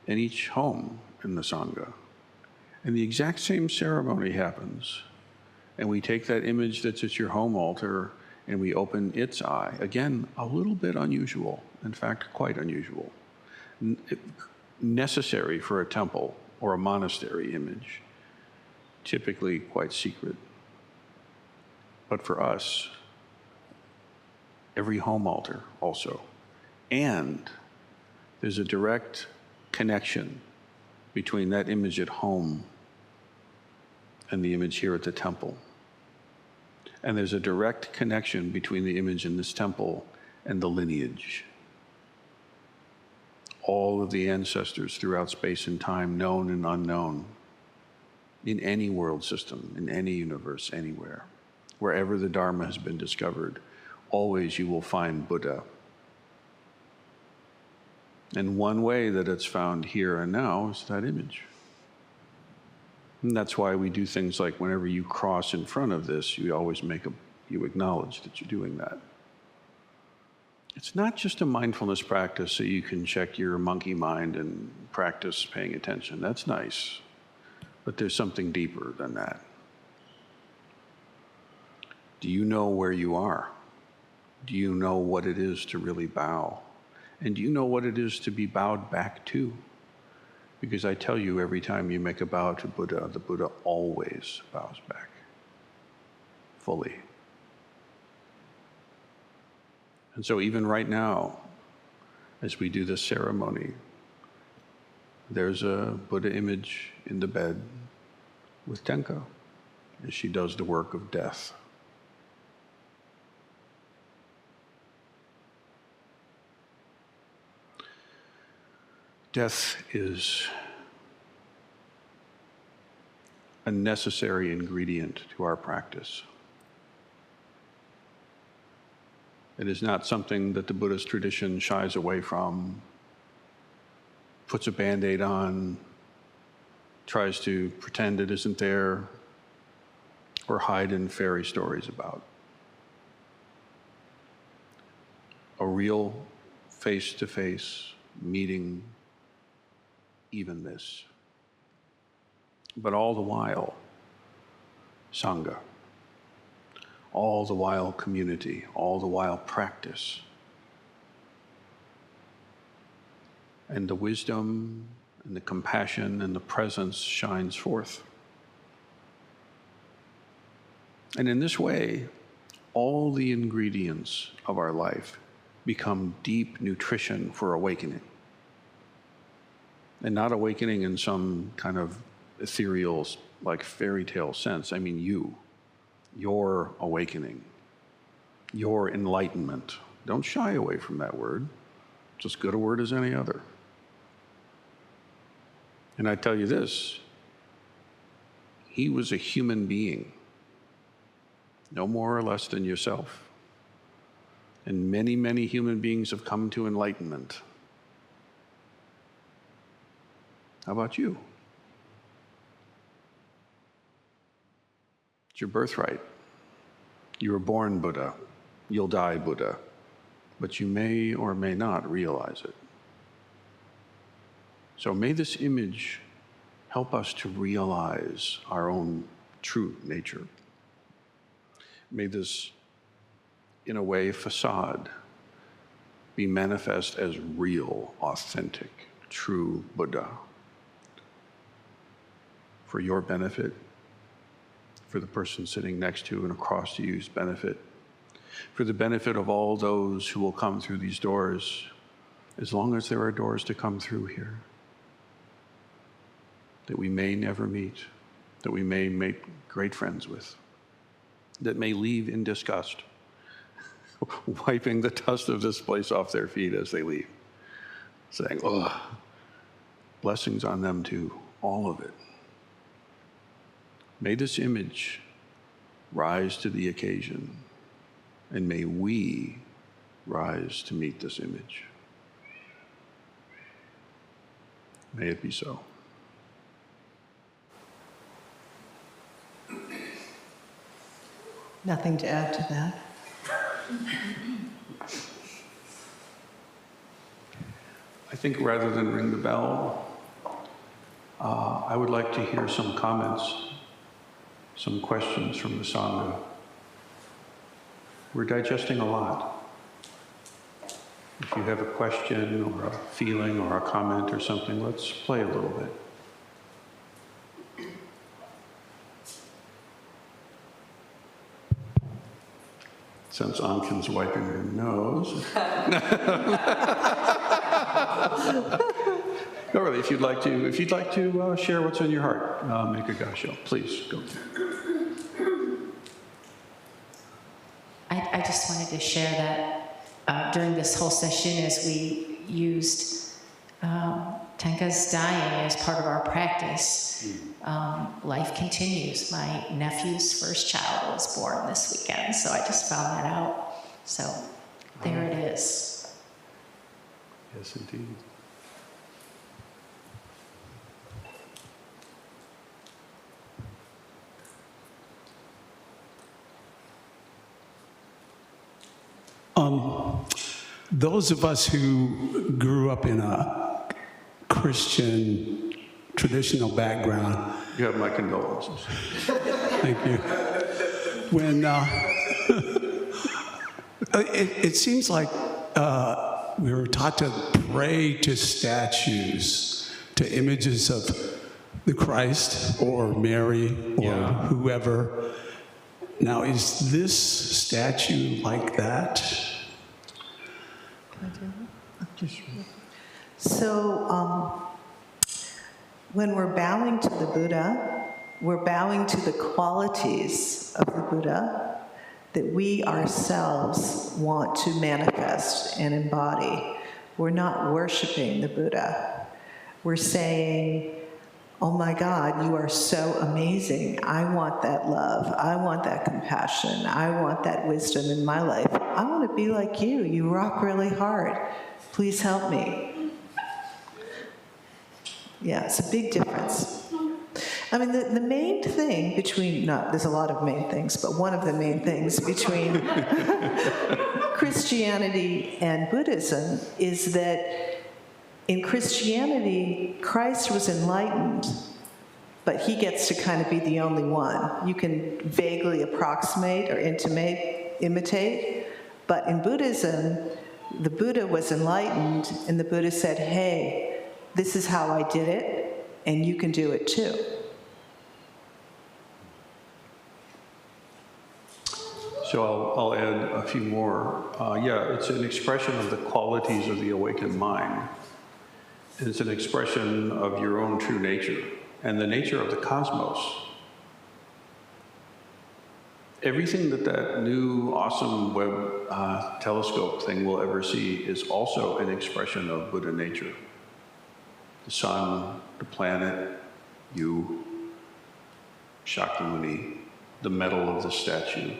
in each home in the Sangha. And the exact same ceremony happens. And we take that image that's at your home altar and we open its eye. Again, a little bit unusual, in fact, quite unusual. necessary for a temple or a monastery image, typically quite secret. But for us, every home altar also. And there's a direct connection between that image at home and the image here at the temple. And there's a direct connection between the image in this temple and the lineage. All of the ancestors throughout space and time, known and unknown, in any world system, in any universe, anywhere, wherever the Dharma has been discovered, always you will find Buddha. And one way that it's found here and now is that image. And that's why we do things like whenever you cross in front of this, you always you acknowledge that you're doing that. It's not just a mindfulness practice so you can check your monkey mind and practice paying attention. That's nice, but there's something deeper than that. Do you know where you are? Do you know what it is to really bow? And do you know what it is to be bowed back to? Because I tell you, every time you make a bow to Buddha, the Buddha always bows back, fully. And so even right now, as we do this ceremony, there's a Buddha image in the bed with Tenka as she does the work of death. Death is a necessary ingredient to our practice. It is not something that the Buddhist tradition shies away from, puts a Band-Aid on, tries to pretend it isn't there, or hide in fairy stories about. A real face-to-face meeting, even this. But all the while, Sangha. All the while community, all the while practice. And the wisdom and the compassion and the presence shines forth. And in this way, all the ingredients of our life become deep nutrition for awakening. And not awakening in some kind of ethereal, like fairy tale sense. I mean your awakening, your enlightenment. Don't shy away from that word. It's as good a word as any other. And I tell you this, he was a human being, no more or less than yourself. And many, many human beings have come to enlightenment. How about you? It's your birthright. You were born Buddha. You'll die Buddha. But you may or may not realize it. So may this image help us to realize our own true nature. May this, in a way, facade be manifest as real, authentic, true Buddha. For your benefit, for the person sitting next to and across to you's benefit, for the benefit of all those who will come through these doors, as long as there are doors to come through here, that we may never meet, that we may make great friends with, that may leave in disgust, wiping the dust of this place off their feet as they leave, saying, oh, blessings on them too, all of it. May this image rise to the occasion, and may we rise to meet this image. May it be so. Nothing to add to that. I think rather than ring the bell, I would like to hear some comments, some questions from the Sangha. We're digesting a lot. If you have a question or a feeling or a comment or something, let's play a little bit. Since Ankin's wiping her nose. No, really, if you'd like to share what's in your heart, make a gasho, please go. I just wanted to share that during this whole session, as we used Tenka's dying as part of our practice, life continues. My nephew's first child was born this weekend, so I just found that out. So there it is. Yes, indeed. Those of us who grew up in a Christian traditional background. You have my condolences. Thank you. When it seems like we were taught to pray to statues, to images of the Christ or Mary or whoever. Now, is this statue like that? So when we're bowing to the Buddha, we're bowing to the qualities of the Buddha that we ourselves want to manifest and embody. We're not worshiping the Buddha. We're saying, oh my God, you are so amazing. I want that love. I want that compassion. I want that wisdom in my life. I want to be like you. You rock really hard. Please help me. Yeah, it's a big difference. I mean, the main thing between, there's a lot of main things, but one of the main things between Christianity and Buddhism is that in Christianity, Christ was enlightened, but he gets to kind of be the only one. You can vaguely approximate or imitate, but in Buddhism, the Buddha was enlightened, and the Buddha said, hey, this is how I did it, and you can do it too. So I'll add a few more. It's an expression of the qualities of the awakened mind. It's an expression of your own true nature and the nature of the cosmos. Everything that new awesome Webb telescope thing will ever see is also an expression of Buddha nature. The sun, the planet, you, Shaky, the metal of the statue.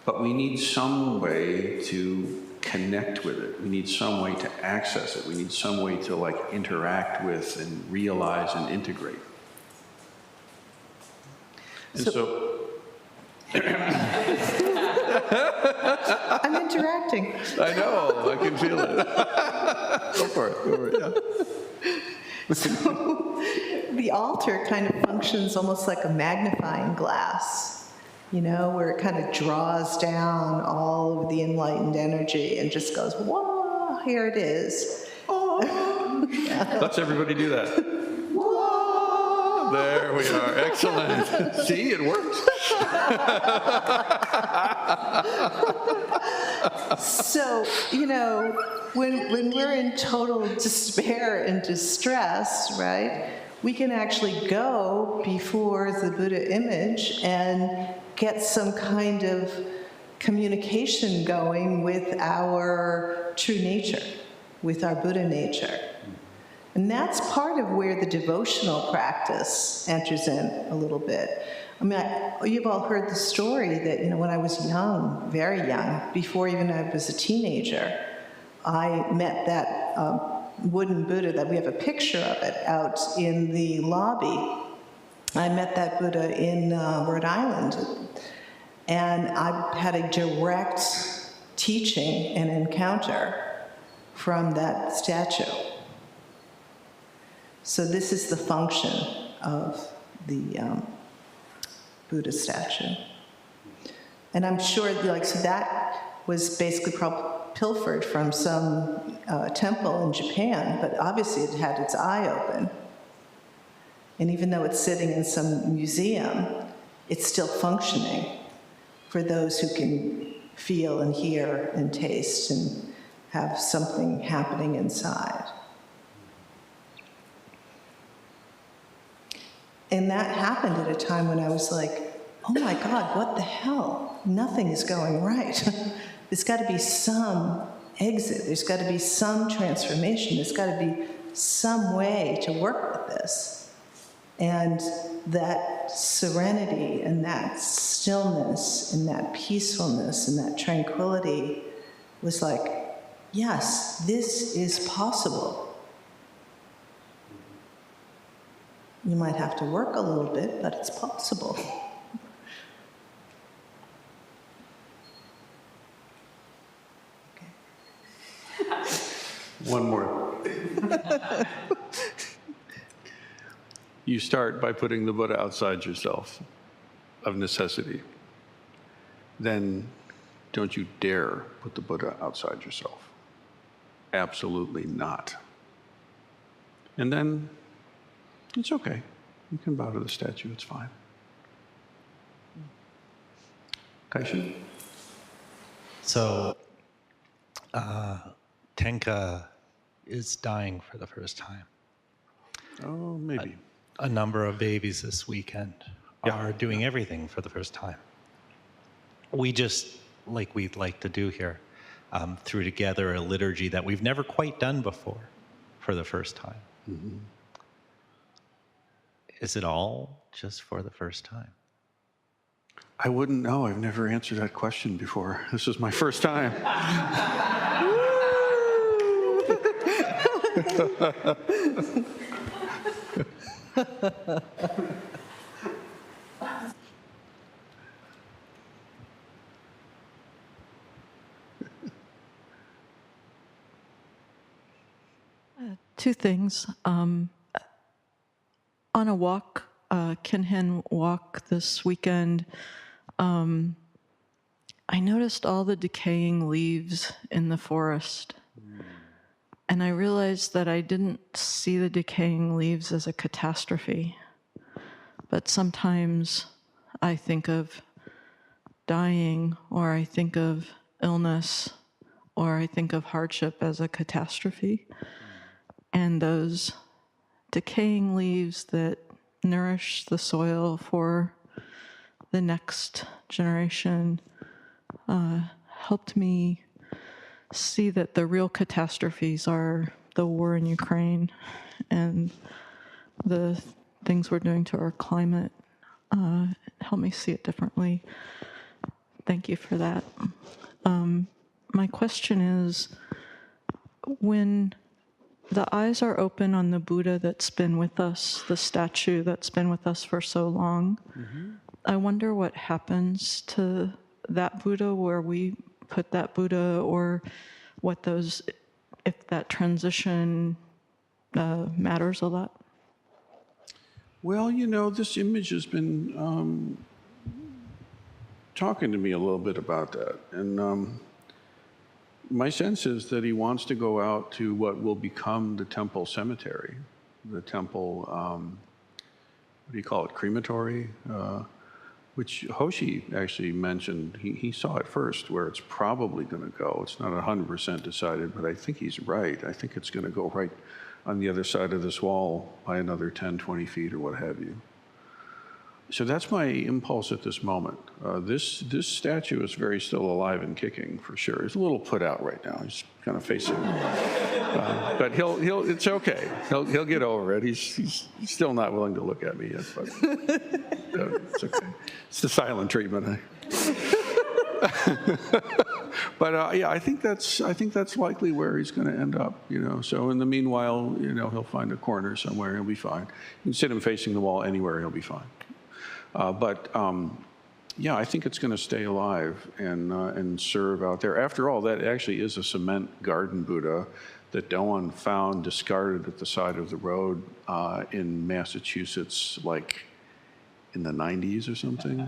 But we need some way to connect with it. We need some way to access it. We need some way to interact with and realize and integrate. And so I'm interacting. I know, I can feel it. Go for it, yeah. So the altar kind of functions almost like a magnifying glass, where it kind of draws down all of the enlightened energy and just goes, whoa, here it is. Oh. Yeah. Let's everybody do that. Whoa. There we are, excellent. See, it works. So, when we're in total despair and distress, right, we can actually go before the Buddha image and get some kind of communication going with our true nature, with our Buddha nature. And that's part of where the devotional practice enters in a little bit. I mean, you've all heard the story that, when I was young, very young, before even I was a teenager, I met that wooden Buddha, that we have a picture of it out in the lobby. I met that Buddha in Rhode Island, and I had a direct teaching and encounter from that statue. So this is the function of the Buddha statue. And I'm sure, so that was basically pilfered from some temple in Japan, but obviously it had its eye open. And even though it's sitting in some museum, it's still functioning for those who can feel and hear and taste and have something happening inside. And that happened at a time when I was like, oh my God, what the hell? Nothing is going right. There's got to be some exit. There's got to be some transformation. There's got to be some way to work with this. And that serenity and that stillness and that peacefulness and that tranquility was like, yes, this is possible. You might have to work a little bit, but it's possible. One more. You start by putting the Buddha outside yourself, of necessity. Then don't you dare put the Buddha outside yourself. Absolutely not. And then it's okay. You can bow to the statue, it's fine. Kaishin? So, Tenka is dying for the first time. Oh, maybe. A number of babies this weekend are doing everything for the first time. We just, like we'd like to do here, threw together a liturgy that we've never quite done before for the first time. Mm-hmm. Is it all just for the first time? I wouldn't know. I've never answered that question before. This is my first time. Two things. On a walk, Kinhen walk this weekend, I noticed all the decaying leaves in the forest. And I realized that I didn't see the decaying leaves as a catastrophe. But sometimes I think of dying, or I think of illness, or I think of hardship as a catastrophe. And those decaying leaves that nourish the soil for the next generation helped me see that the real catastrophes are the war in Ukraine and the things we're doing to our climate. Helped me see it differently. Thank you for that. My question is, when the eyes are open on the Buddha that's been with us, the statue that's been with us for so long, I wonder what happens to that Buddha, where we put that Buddha, or what those, if that transition matters a lot. Well, you know, this image has been talking to me a little bit about that. And my sense is that he wants to go out to what will become the temple cemetery, the temple, what do you call it, crematory? Which Hoshi actually mentioned. He saw it first, where it's probably going to go. It's not 100% decided, but I think he's right. I think it's going to go right on the other side of this wall by another 10, 20 feet or what have you. So that's my impulse at this moment. This statue is very still alive and kicking, for sure. He's a little put out right now. He's kind of facing, but he'll. It's okay. He'll get over it. He's still not willing to look at me yet, but it's okay. It's the silent treatment. But yeah, I think that's likely where he's going to end up. You know. So in the meanwhile, you know, he'll find a corner somewhere. He'll be fine. You can sit him facing the wall anywhere. He'll be fine. Yeah, I think it's going to stay alive and serve out there. After all, that actually is a cement garden Buddha that Doan found discarded at the side of the road in Massachusetts, like in the 90s or something.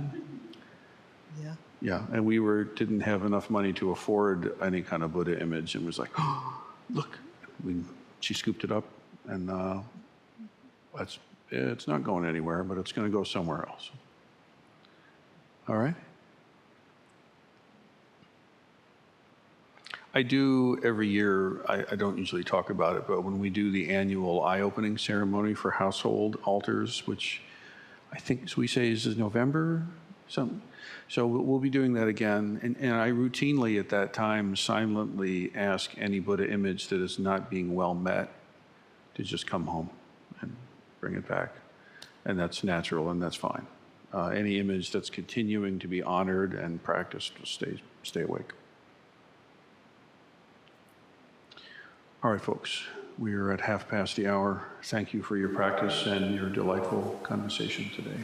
Yeah. Yeah, and we didn't have enough money to afford any kind of Buddha image, and was like, oh, look, she scooped it up, and it's not going anywhere, but it's going to go somewhere else. All right? I do every year, I don't usually talk about it, but when we do the annual eye-opening ceremony for household altars, which I think we say is November, something. So we'll be doing that again. And I routinely at that time silently ask any Buddha image that is not being well met to just come home and bring it back. And that's natural and that's fine. Any image that's continuing to be honored and practiced will stay awake. All right, folks, we are at hour. Thank you for your practice and your delightful conversation today.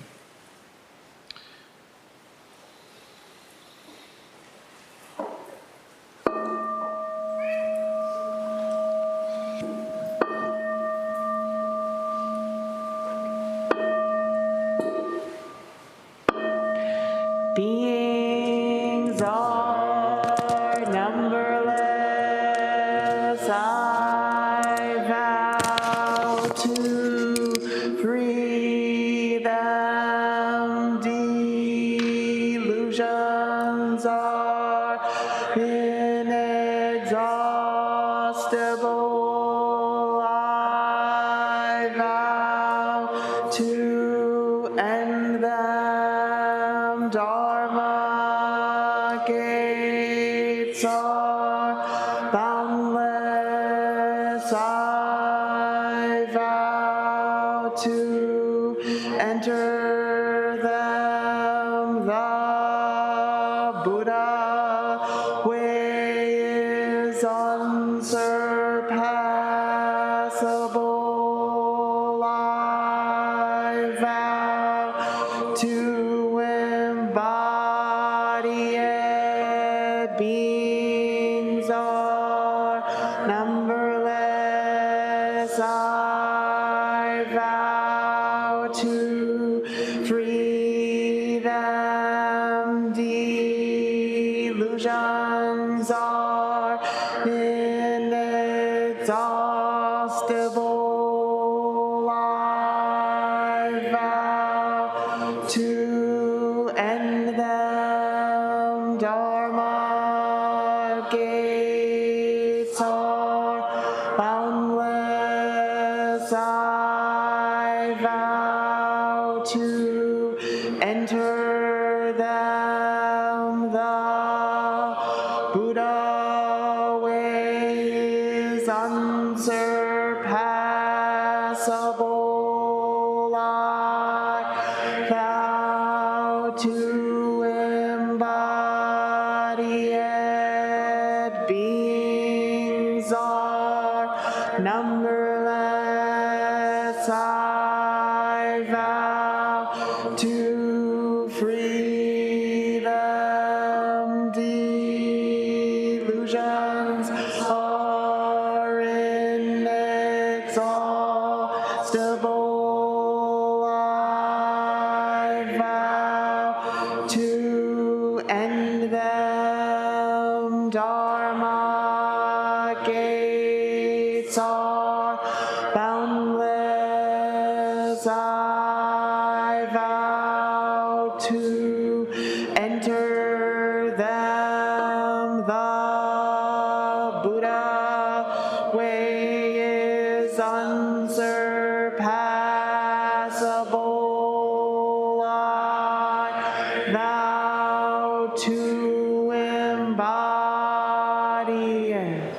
Beings are numberless. I vow to free them. Delusions are inexhaustible. I vow to end them. Dharma gates are boundless. I vow to enter them. The Buddha way is unsurpassable. I vow to embody it. Beings are numberless. I vow to free them. Delusions are inexhaustible. I vow to end them. Dharma gates are boundless. I vow to enter them. The Buddha way is unsurpassable. I vow to embody it. Beings are numberless. I vow to free them. Delusions are inexhaustible. I vow to end them. Dharma gates are boundless. I vow to enter them. The Buddha way is unsurpassable. I vow to embody it.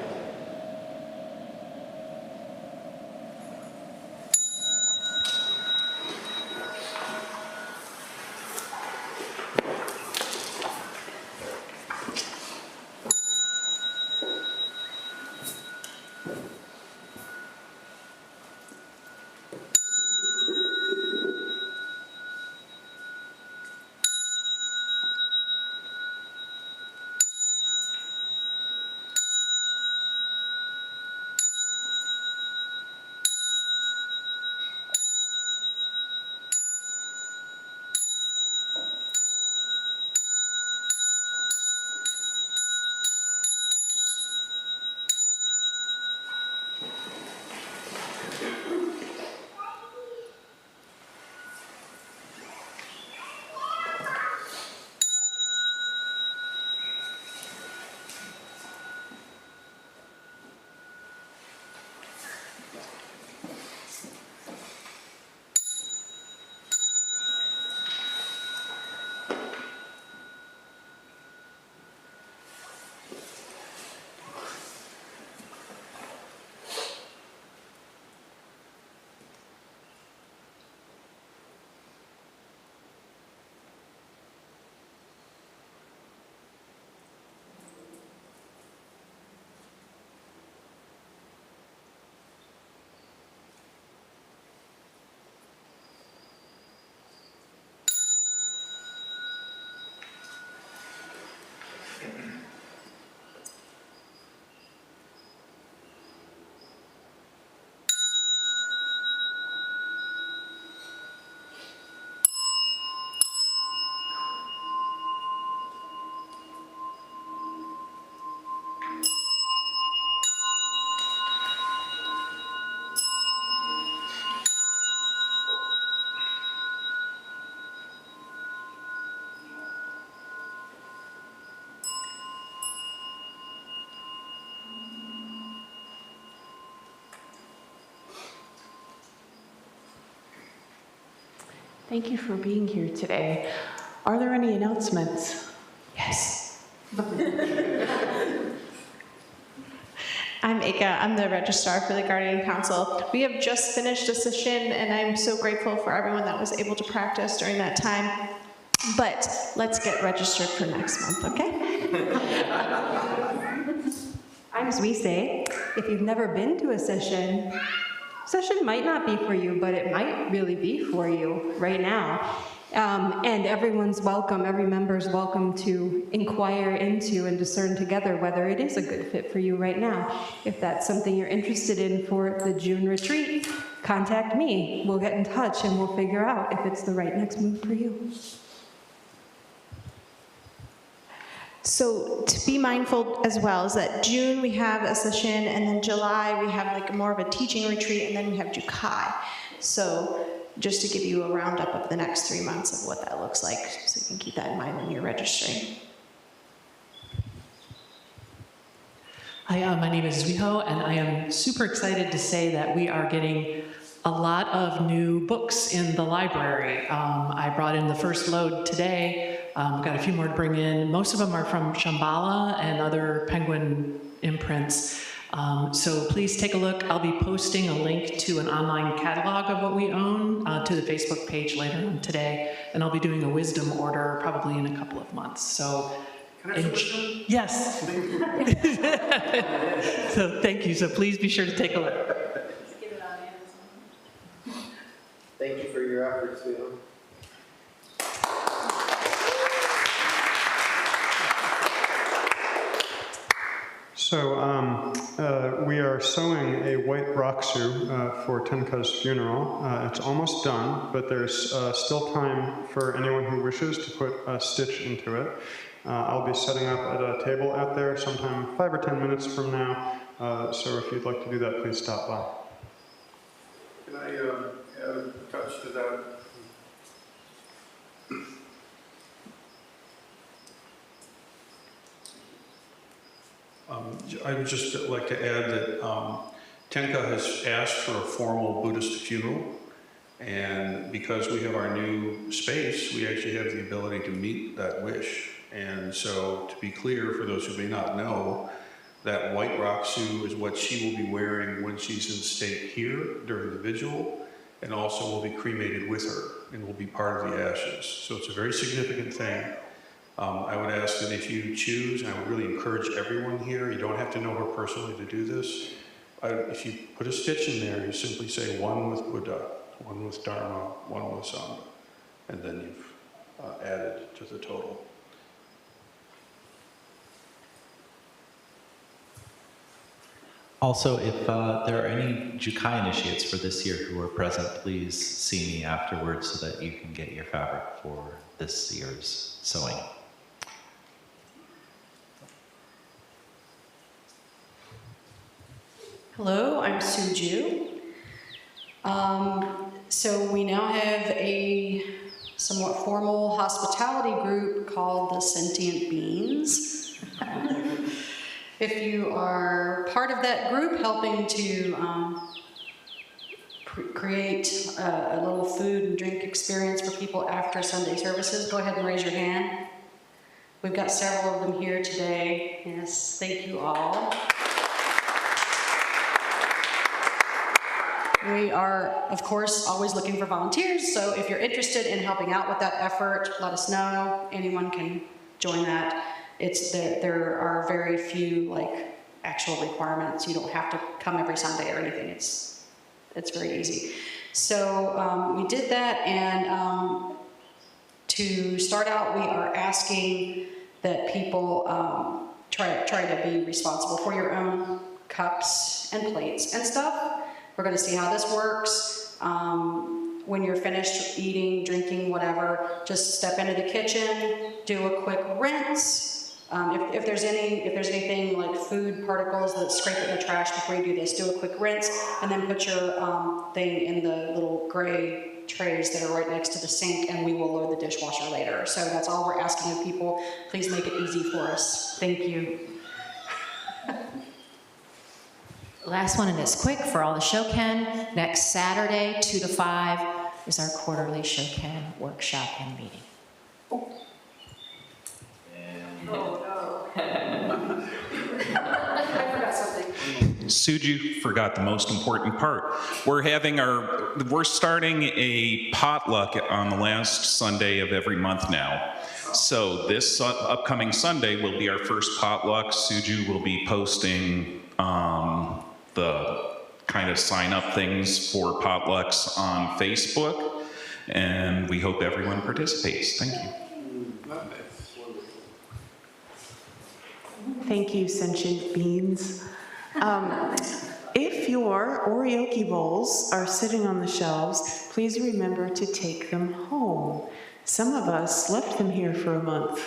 Thank you for being here today. Are there any announcements? Yes. I'm Ika. I'm the registrar for the Guardian Council. We have just finished a session, and I'm so grateful for everyone that was able to practice during that time. But let's get registered for next month, okay? I'm Suisse. If you've never been to a session might not be for you, but it might really be for you right now. And everyone's welcome, every member's welcome to inquire into and discern together whether it is a good fit for you right now. If that's something you're interested in for the June retreat, contact me. We'll get in touch and we'll figure out if it's the right next move for you. So to be mindful as well is that June we have a session, and then July we have like more of a teaching retreat, and then we have Jukai. So just to give you a roundup of the next 3 months of what that looks like, so you can keep that in mind when you're registering. Hi, my name is Zuiho, and I am super excited to say that we are getting a lot of new books in the library. I brought in the first load today. Got a few more to bring in. Most of them are from Shambhala and other Penguin imprints. So please take a look. I'll be posting a link to an online catalog of what we own to the Facebook page later on today. And I'll be doing a wisdom order probably in a couple of months. So, Can I have wisdom? Yes. So thank you. So please be sure to take a look. Thank you for your efforts, Leo. So we are sewing a white raksu for Tenka's funeral. It's almost done, but there's still time for anyone who wishes to put a stitch into it. I'll be setting up at a table out there sometime 5 or 10 minutes from now. So if you'd like to do that, please stop by. Can I add a touch to that? I would just like to add that Tenka has asked for a formal Buddhist funeral, and because we have our new space, we actually have the ability to meet that wish. And so, to be clear, for those who may not know, that white raksu is what she will be wearing when she's in state here during the vigil, and also will be cremated with her and will be part of the ashes. So it's a very significant thing. I would ask that if you choose, and I would really encourage everyone here, you don't have to know her personally to do this. If you put a stitch in there, you simply say one with Buddha, one with Dharma, one with Sangha, and then you've added to the total. Also, if there are any Jukai initiates for this year who are present, please see me afterwards so that you can get your fabric for this year's sewing. Hello, I'm Suju. So we now have a somewhat formal hospitality group called the Sentient Beings. If you are part of that group helping to create a little food and drink experience for people after Sunday services, go ahead and raise your hand. We've got several of them here today. Yes, thank you all. We are, of course, always looking for volunteers, so if you're interested in helping out with that effort, let us know. Anyone can join that. There are very few actual requirements. You don't have to come every Sunday or anything. It's very easy. So we did that, and to start out, we are asking that people try to be responsible for your own cups and plates and stuff. We're going to see how this works. When you're finished eating, drinking, whatever, just step into the kitchen, do a quick rinse. If there's anything like food particles that scrape it in the trash before you do this, do a quick rinse, and then put your thing in the little gray trays that are right next to the sink, and we will load the dishwasher later. So that's all we're asking of people. Please make it easy for us. Thank you. Last one, and it's quick for all the Shoken. Next Saturday, 2 to 5, is our quarterly Shoken workshop and meeting. Suju forgot the most important part. We're starting a potluck on the last Sunday of every month now. So this upcoming Sunday will be our first potluck. Suju will be posting the kind of sign up things for potlucks on Facebook, and we hope everyone participates. Thank you. Thank you, sentient beings. If your oryoki bowls are sitting on the shelves, please remember to take them home. Some of us left them here for a month.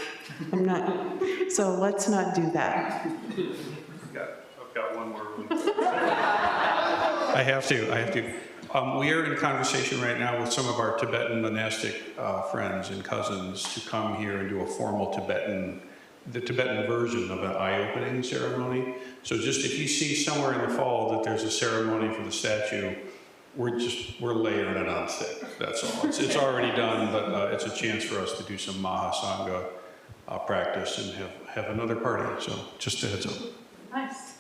So let's not do that. I've got one more. I have to. We are in conversation right now with some of our Tibetan monastic friends and cousins to come here and do a formal the Tibetan version of an eye-opening ceremony. So just if you see somewhere in the fall that there's a ceremony for the statue, we're layering it on thick, that's all. It's already done, but it's a chance for us to do some Mahasanga practice and have another party, so just a heads up. Nice.